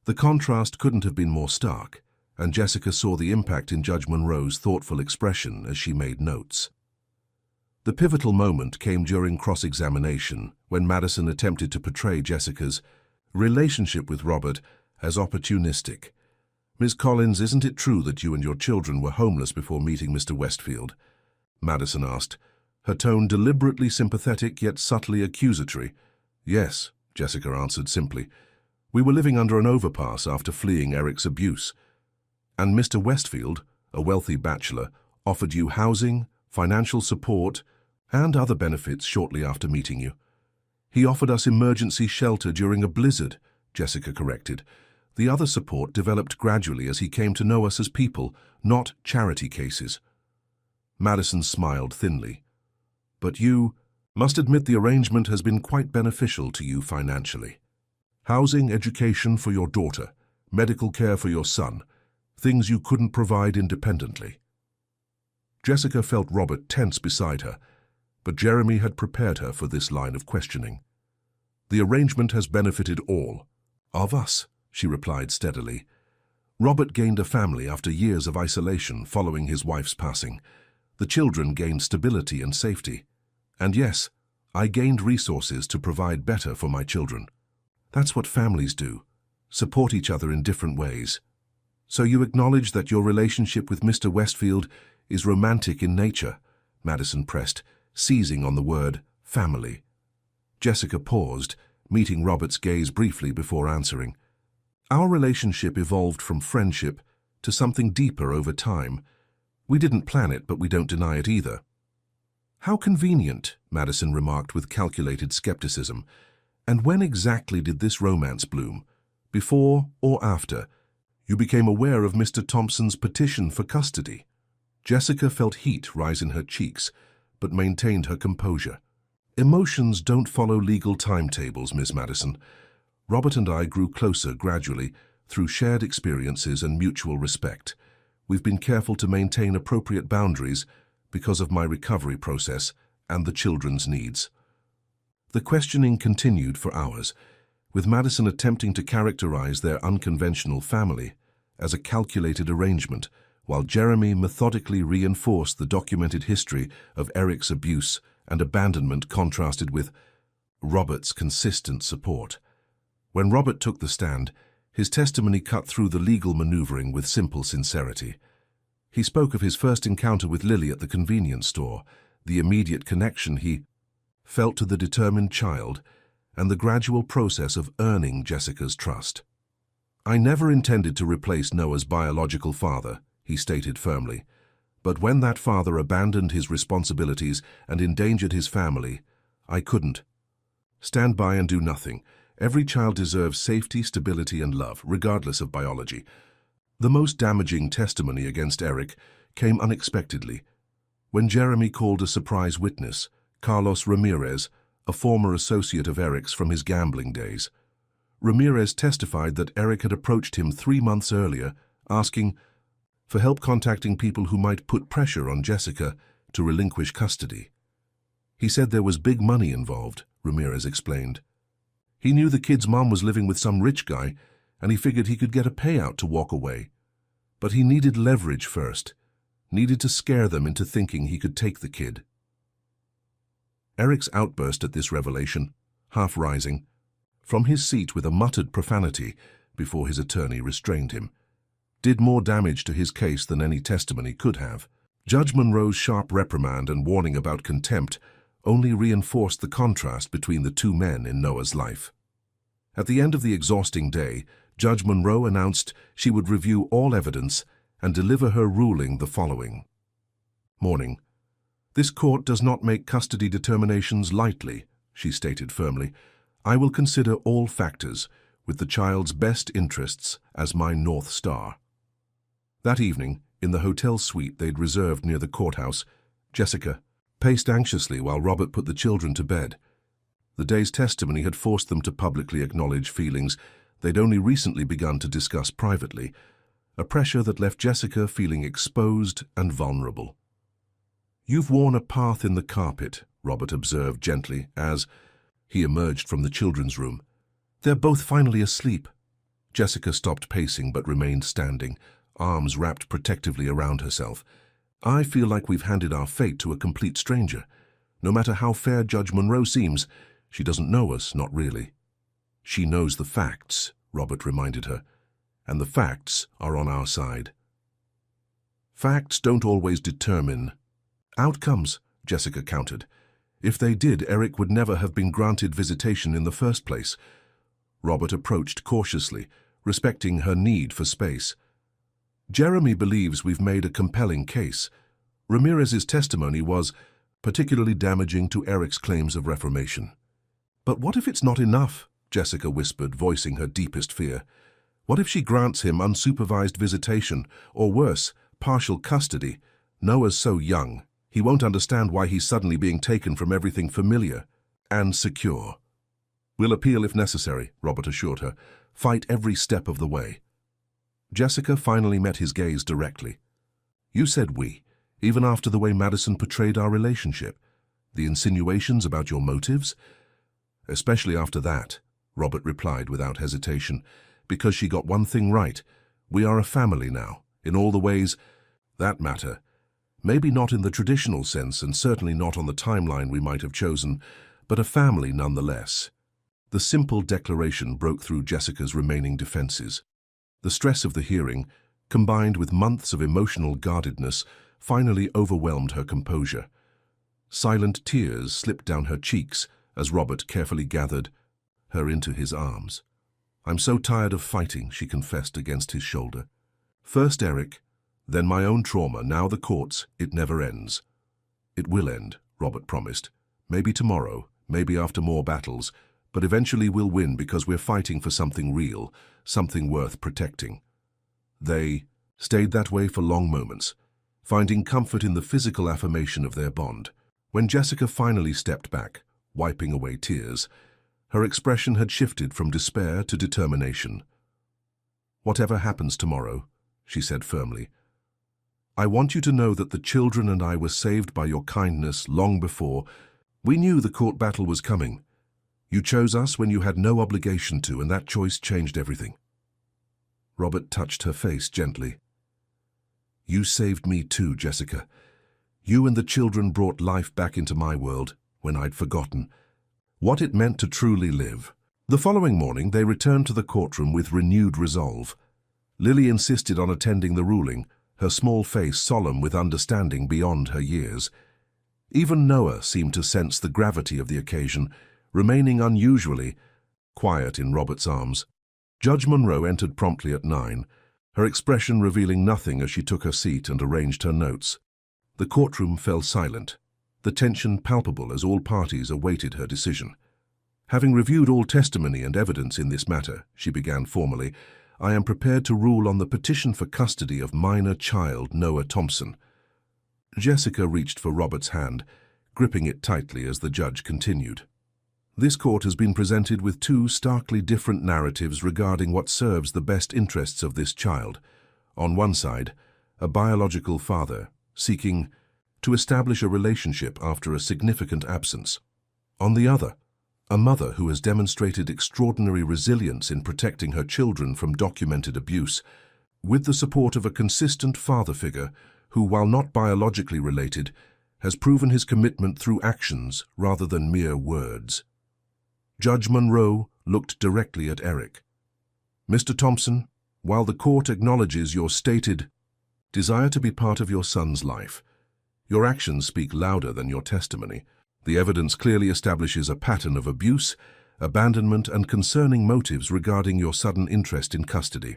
S1: The contrast couldn't have been more stark, and Jessica saw the impact in Judge Monroe's thoughtful expression as she made notes. The pivotal moment came during cross-examination, when Madison attempted to portray Jessica's relationship with Robert as opportunistic. "Ms. Collins, isn't it true that you and your children were homeless before meeting Mr. Westfield?" Madison asked, her tone deliberately sympathetic yet subtly accusatory. "Yes," Jessica answered simply. "We were living under an overpass after fleeing Eric's abuse. And Mr. Westfield, a wealthy bachelor, offered you housing, financial support, and other benefits shortly after meeting you." "He offered us emergency shelter during a blizzard," Jessica corrected. "The other support developed gradually as he came to know us as people, not charity cases." Madison smiled thinly. "But you must admit the arrangement has been quite beneficial to you financially. Housing, education for your daughter, medical care for your son, things you couldn't provide independently." Jessica felt Robert tense beside her, but Jeremy had prepared her for this line of questioning. "The arrangement has benefited all of us," she replied steadily. "Robert gained a family after years of isolation following his wife's passing. The children gained stability and safety. And yes, I gained resources to provide better for my children. That's what families do, support each other in different ways." "So you acknowledge that your relationship with Mr. Westfield is romantic in nature?" Madison pressed, seizing on the word family. Jessica paused, meeting Robert's gaze briefly before answering. "Our relationship evolved from friendship to something deeper over time. We didn't plan it, but we don't deny it either." "How convenient," Madison remarked with calculated skepticism. "And when exactly did this romance bloom? Before or after you became aware of Mr. Thompson's petition for custody?" Jessica felt heat rise in her cheeks, but maintained her composure. "Emotions don't follow legal timetables, Miss Madison. Robert and I grew closer gradually through shared experiences and mutual respect. We've been careful to maintain appropriate boundaries because of my recovery process and the children's needs." The questioning continued for hours, with Madison attempting to characterize their unconventional family as a calculated arrangement, while Jeremy methodically reinforced the documented history of Eric's abuse and abandonment contrasted with Robert's consistent support. When Robert took the stand, his testimony cut through the legal maneuvering with simple sincerity. He spoke of his first encounter with Lily at the convenience store, the immediate connection he felt to the determined child, and the gradual process of earning Jessica's trust. "I never intended to replace Noah's biological father," he stated firmly. "But when that father abandoned his responsibilities and endangered his family, I couldn't stand by and do nothing. Every child deserves safety, stability, and love, regardless of biology." The most damaging testimony against Eric came unexpectedly, when Jeremy called a surprise witness, Carlos Ramirez, a former associate of Eric's from his gambling days. Ramirez testified that Eric had approached him 3 months earlier, asking for help contacting people who might put pressure on Jessica to relinquish custody. "He said there was big money involved," Ramirez explained. "He knew the kid's mom was living with some rich guy, and he figured he could get a payout to walk away. But he needed leverage first, needed to scare them into thinking he could take the kid. Eric's outburst at this revelation, half rising, from his seat with a muttered profanity before his attorney restrained him, did more damage to his case than any testimony could have. Judge Monroe's sharp reprimand and warning about contempt only reinforced the contrast between the two men in Noah's life. At the end of the exhausting day, Judge Monroe announced she would review all evidence and deliver her ruling the following morning. "This court does not make custody determinations lightly," she stated firmly. "I will consider all factors, with the child's best interests as my North Star." That evening, in the hotel suite they'd reserved near the courthouse, Jessica paced anxiously while Robert put the children to bed. The day's testimony had forced them to publicly acknowledge feelings they'd only recently begun to discuss privately, a pressure that left Jessica feeling exposed and vulnerable. "You've worn a path in the carpet," Robert observed gently as he emerged from the children's room. "They're both finally asleep." Jessica stopped pacing but remained standing, arms wrapped protectively around herself. "I feel like we've handed our fate to a complete stranger. No matter how fair Judge Monroe seems, she doesn't know us, not really." "She knows the facts," Robert reminded her, "and the facts are on our side." "Facts don't always determine outcomes," Jessica countered. "If they did, Eric would never have been granted visitation in the first place." Robert approached cautiously, respecting her need for space. "Jeremy believes we've made a compelling case. Ramirez's testimony was particularly damaging to Eric's claims of reformation." "But what if it's not enough?" Jessica whispered, voicing her deepest fear. "What if she grants him unsupervised visitation, or worse, partial custody? Noah's so young. He won't understand why he's suddenly being taken from everything familiar and secure." "We'll appeal if necessary," Robert assured her. "Fight every step of the way." Jessica finally met his gaze directly. "You said we, even after the way Madison portrayed our relationship. The insinuations about your motives?" "Especially after that," Robert replied without hesitation, "because she got one thing right. We are a family now, in all the ways that matter. Maybe not in the traditional sense, and certainly not on the timeline we might have chosen, but a family nonetheless." The simple declaration broke through Jessica's remaining defenses. The stress of the hearing, combined with months of emotional guardedness, finally overwhelmed her composure. Silent tears slipped down her cheeks as Robert carefully gathered her into his arms. "I'm so tired of fighting," she confessed against his shoulder. "First Eric, then my own trauma, now the courts. It never ends." "It will end," Robert promised. "Maybe tomorrow, maybe after more battles, but eventually we'll win because we're fighting for something real, something worth protecting." They stayed that way for long moments, finding comfort in the physical affirmation of their bond. When Jessica finally stepped back, wiping away tears, her expression had shifted from despair to determination. "Whatever happens tomorrow," she said firmly, "I want you to know that the children and I were saved by your kindness long before. We knew the court battle was coming. You chose us when you had no obligation to, and that choice changed everything." Robert touched her face gently. "You saved me too, Jessica. You and the children brought life back into my world when I'd forgotten what it meant to truly live." The following morning, they returned to the courtroom with renewed resolve. Lily insisted on attending the ruling, her small face solemn with understanding beyond her years. Even Noah seemed to sense the gravity of the occasion, remaining unusually quiet in Robert's arms. Judge Monroe entered promptly at 9, her expression revealing nothing as she took her seat and arranged her notes. The courtroom fell silent, the tension palpable as all parties awaited her decision. "Having reviewed all testimony and evidence in this matter," she began formally, "I am prepared to rule on the petition for custody of minor child Noah Thompson." Jessica reached for Robert's hand, gripping it tightly as the judge continued. "This court has been presented with two starkly different narratives regarding what serves the best interests of this child. On one side, a biological father seeking to establish a relationship after a significant absence. On the other, A mother who has demonstrated extraordinary resilience in protecting her children from documented abuse, with the support of a consistent father figure who, while not biologically related, has proven his commitment through actions rather than mere words. Judge Monroe looked directly at Eric. "Mr. Thompson, while the court acknowledges your stated desire to be part of your son's life, your actions speak louder than your testimony. The evidence clearly establishes a pattern of abuse, abandonment, and concerning motives regarding your sudden interest in custody.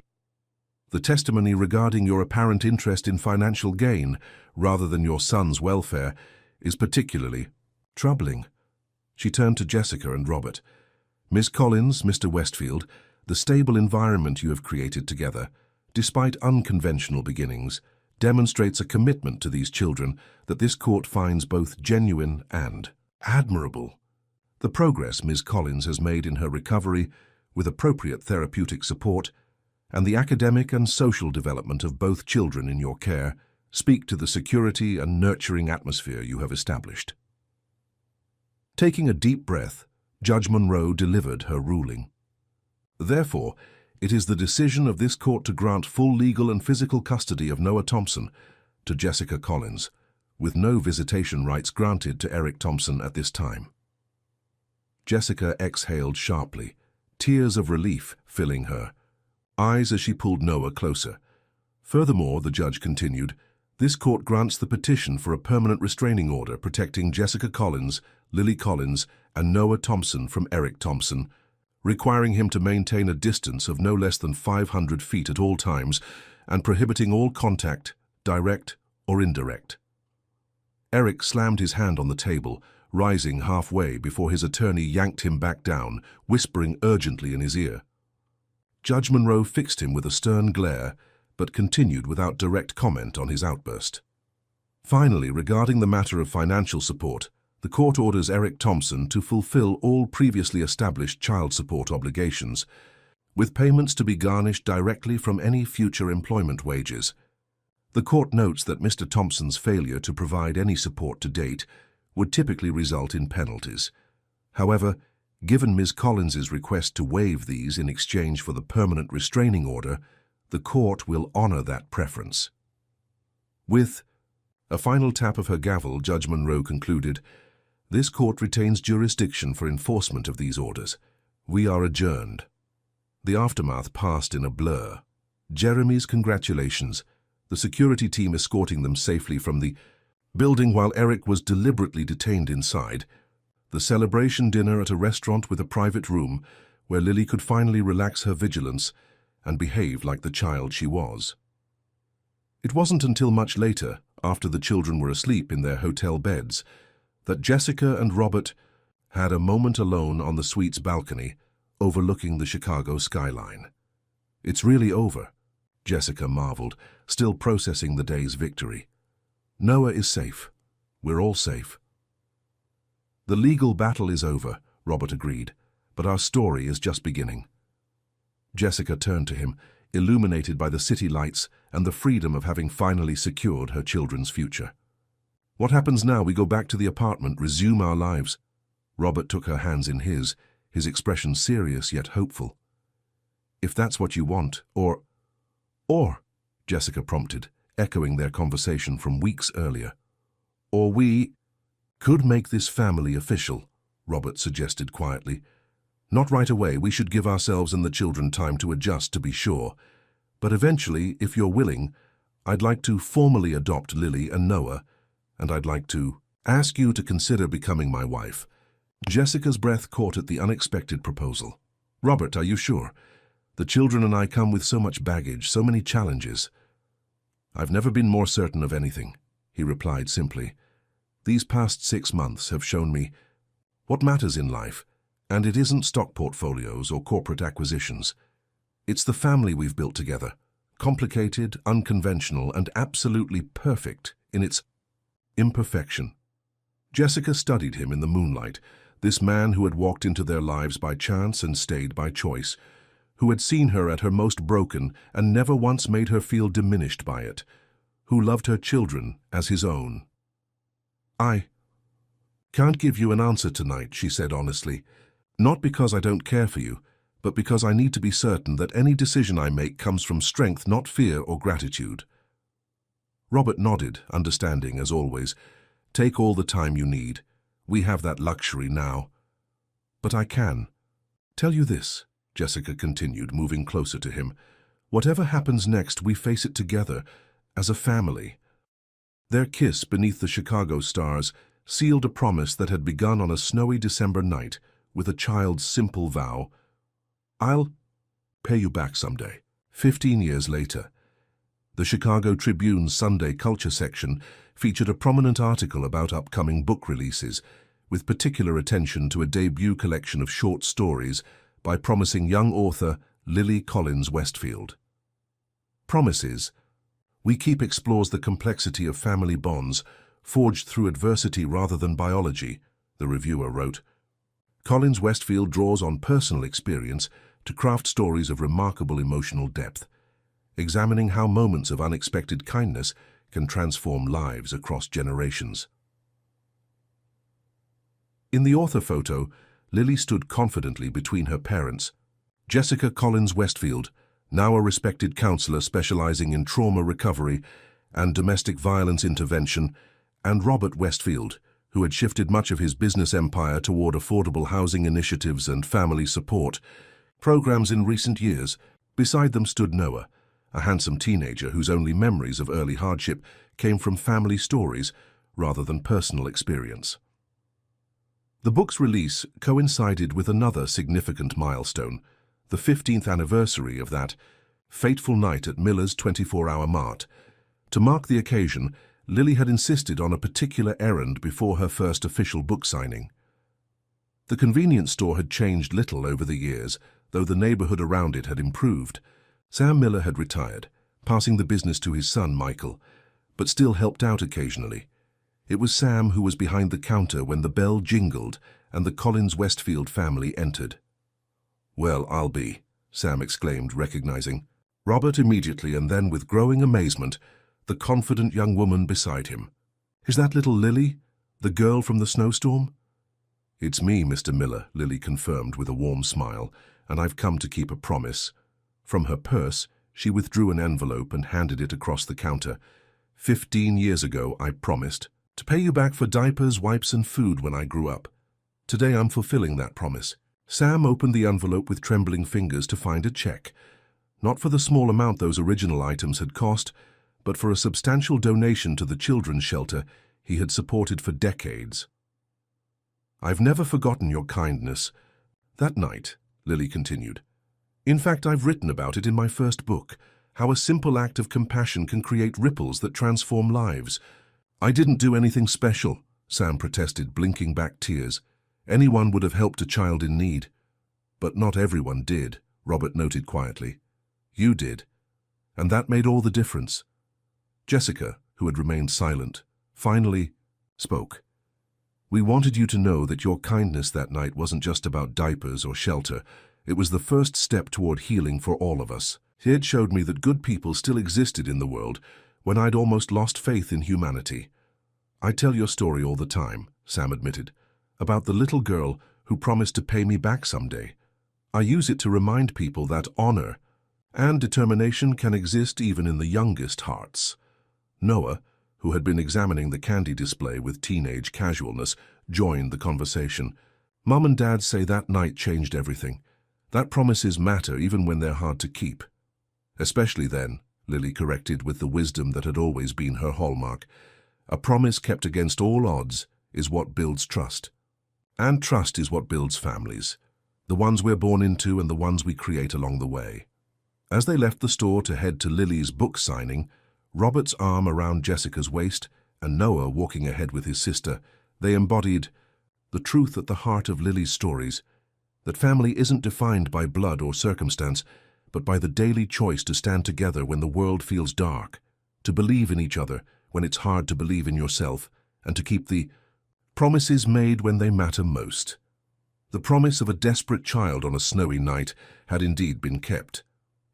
S1: The testimony regarding your apparent interest in financial gain, rather than your son's welfare, is particularly troubling." She turned to Jessica and Robert. "Miss Collins, Mr. Westfield, the stable environment you have created together, despite unconventional beginnings, demonstrates a commitment to these children that this court finds both genuine and admirable. The progress Ms. Collins has made in her recovery, with appropriate therapeutic support, and the academic and social development of both children in your care speak to the security and nurturing atmosphere you have established." Taking a deep breath, Judge Monroe delivered her ruling. "Therefore, it is the decision of this court to grant full legal and physical custody of Noah Thompson to Jessica Collins, with no visitation rights granted to Eric Thompson at this time." Jessica exhaled sharply, tears of relief filling her eyes as she pulled Noah closer. "Furthermore," the judge continued, "this court grants the petition for a permanent restraining order protecting Jessica Collins, Lily Collins, and Noah Thompson from Eric Thompson, requiring him to maintain a distance of no less than 500 feet at all times and prohibiting all contact, direct or indirect." Eric slammed his hand on the table, rising halfway before his attorney yanked him back down, whispering urgently in his ear. Judge Monroe fixed him with a stern glare, but continued without direct comment on his outburst. "Finally, regarding the matter of financial support, the court orders Eric Thompson to fulfill all previously established child support obligations, with payments to be garnished directly from any future employment wages. The court notes that Mr. Thompson's failure to provide any support to date would typically result in penalties. However, given Ms. Collins's request to waive these in exchange for the permanent restraining order, the court will honor that preference." With a final tap of her gavel, Judge Monroe concluded, "This court retains jurisdiction for enforcement of these orders. We are adjourned." The aftermath passed in a blur. Jeremy's congratulations, the security team escorting them safely from the building while Eric was deliberately detained inside, the celebration dinner at a restaurant with a private room where Lily could finally relax her vigilance and behave like the child she was. It wasn't until much later, after the children were asleep in their hotel beds, that Jessica and Robert had a moment alone on the suite's balcony, overlooking the Chicago skyline. "It's really over," Jessica marveled, still processing the day's victory. "Noah is safe. We're all safe." "The legal battle is over," Robert agreed, "but our story is just beginning." Jessica turned to him, illuminated by the city lights and the freedom of having finally secured her children's future. "What happens now? We go back to the apartment, resume our lives?" Robert took her hands in his expression serious yet hopeful. "If that's what you want, or, Jessica prompted, echoing their conversation from weeks earlier. "Or we could make this family official," Robert suggested quietly. "Not right away, we should give ourselves and the children time to adjust, to be sure. But eventually, if you're willing, I'd like to formally adopt Lily and Noah, and I'd like to ask you to consider becoming my wife." Jessica's breath caught at the unexpected proposal. "Robert, are you sure? The children and I come with so much baggage, so many challenges." "I've never been more certain of anything," he replied simply. "These past 6 months have shown me what matters in life, and it isn't stock portfolios or corporate acquisitions. It's the family we've built together, complicated, unconventional, and absolutely perfect in its imperfection." Jessica studied him in the moonlight, this man who had walked into their lives by chance and stayed by choice, who had seen her at her most broken and never once made her feel diminished by it, who loved her children as his own. "I can't give you an answer tonight," she said honestly. Not because I don't care for you, but because I need to be certain that any decision I make comes from strength, not fear or gratitude." Robert nodded, understanding as always. "Take all the time you need. We have that luxury now." "But I can tell you this," Jessica continued, moving closer to him. "Whatever happens next, we face it together, as a family." Their kiss beneath the Chicago stars sealed a promise that had begun on a snowy December night with a child's simple vow: "I'll pay you back someday." 15 years later, the Chicago Tribune's Sunday Culture section featured a prominent article about upcoming book releases, with particular attention to a debut collection of short stories by promising young author Lily Collins Westfield. Promises We Keep explores the complexity of family bonds forged through adversity rather than biology, the reviewer wrote. Collins Westfield draws on personal experience to craft stories of remarkable emotional depth, examining how moments of unexpected kindness can transform lives across generations. In the author photo, Lily stood confidently between her parents, Jessica Collins Westfield, now a respected counselor specializing in trauma recovery and domestic violence intervention, and Robert Westfield, who had shifted much of his business empire toward affordable housing initiatives and family support programs in recent years. Beside them stood Noah, a handsome teenager whose only memories of early hardship came from family stories rather than personal experience. The book's release coincided with another significant milestone, the 15th anniversary of that fateful night at Miller's 24-hour mart. To mark the occasion, Lily had insisted on a particular errand before her first official book signing. The convenience store had changed little over the years, though the neighborhood around it had improved. Sam Miller had retired, passing the business to his son, Michael, but still helped out occasionally. It was Sam who was behind the counter when the bell jingled and the Collins Westfield family entered. "Well, I'll be," Sam exclaimed, recognizing Robert immediately, and then with growing amazement, the confident young woman beside him. "Is that little Lily, the girl from the snowstorm?" "It's me, Mr. Miller," Lily confirmed with a warm smile, "and I've come to keep a promise." From her purse, she withdrew an envelope and handed it across the counter. 15 years ago, I promised to pay you back for diapers, wipes, and food when I grew up. Today, I'm fulfilling that promise." Sam opened the envelope with trembling fingers to find a check, not for the small amount those original items had cost, but for a substantial donation to the children's shelter he had supported for decades. "I've never forgotten your kindness that night," Lily continued. "In fact, I've written about it in my first book, how a simple act of compassion can create ripples that transform lives." "I didn't do anything special," Sam protested, blinking back tears. "Anyone would have helped a child in need." "But not everyone did," Robert noted quietly. "You did, and that made all the difference." Jessica, who had remained silent, finally spoke. "We wanted you to know that your kindness that night wasn't just about diapers or shelter. It was the first step toward healing for all of us. It showed me that good people still existed in the world when I'd almost lost faith in humanity." "I tell your story all the time," Sam admitted, "about the little girl who promised to pay me back someday. I use it to remind people that honor and determination can exist even in the youngest hearts." Noah, who had been examining the candy display with teenage casualness, joined the conversation. "Mom and Dad say that night changed everything. That promises matter even when they're hard to keep." "Especially then," Lily corrected with the wisdom that had always been her hallmark. "A promise kept against all odds is what builds trust. And trust is what builds families, the ones we're born into and the ones we create along the way." As they left the store to head to Lily's book signing, Robert's arm around Jessica's waist and Noah walking ahead with his sister, they embodied the truth at the heart of Lily's stories, that family isn't defined by blood or circumstance, but by the daily choice to stand together when the world feels dark, to believe in each other when it's hard to believe in yourself, and to keep the promises made when they matter most. The promise of a desperate child on a snowy night had indeed been kept,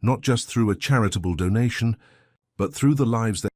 S1: not just through a charitable donation, but through the lives that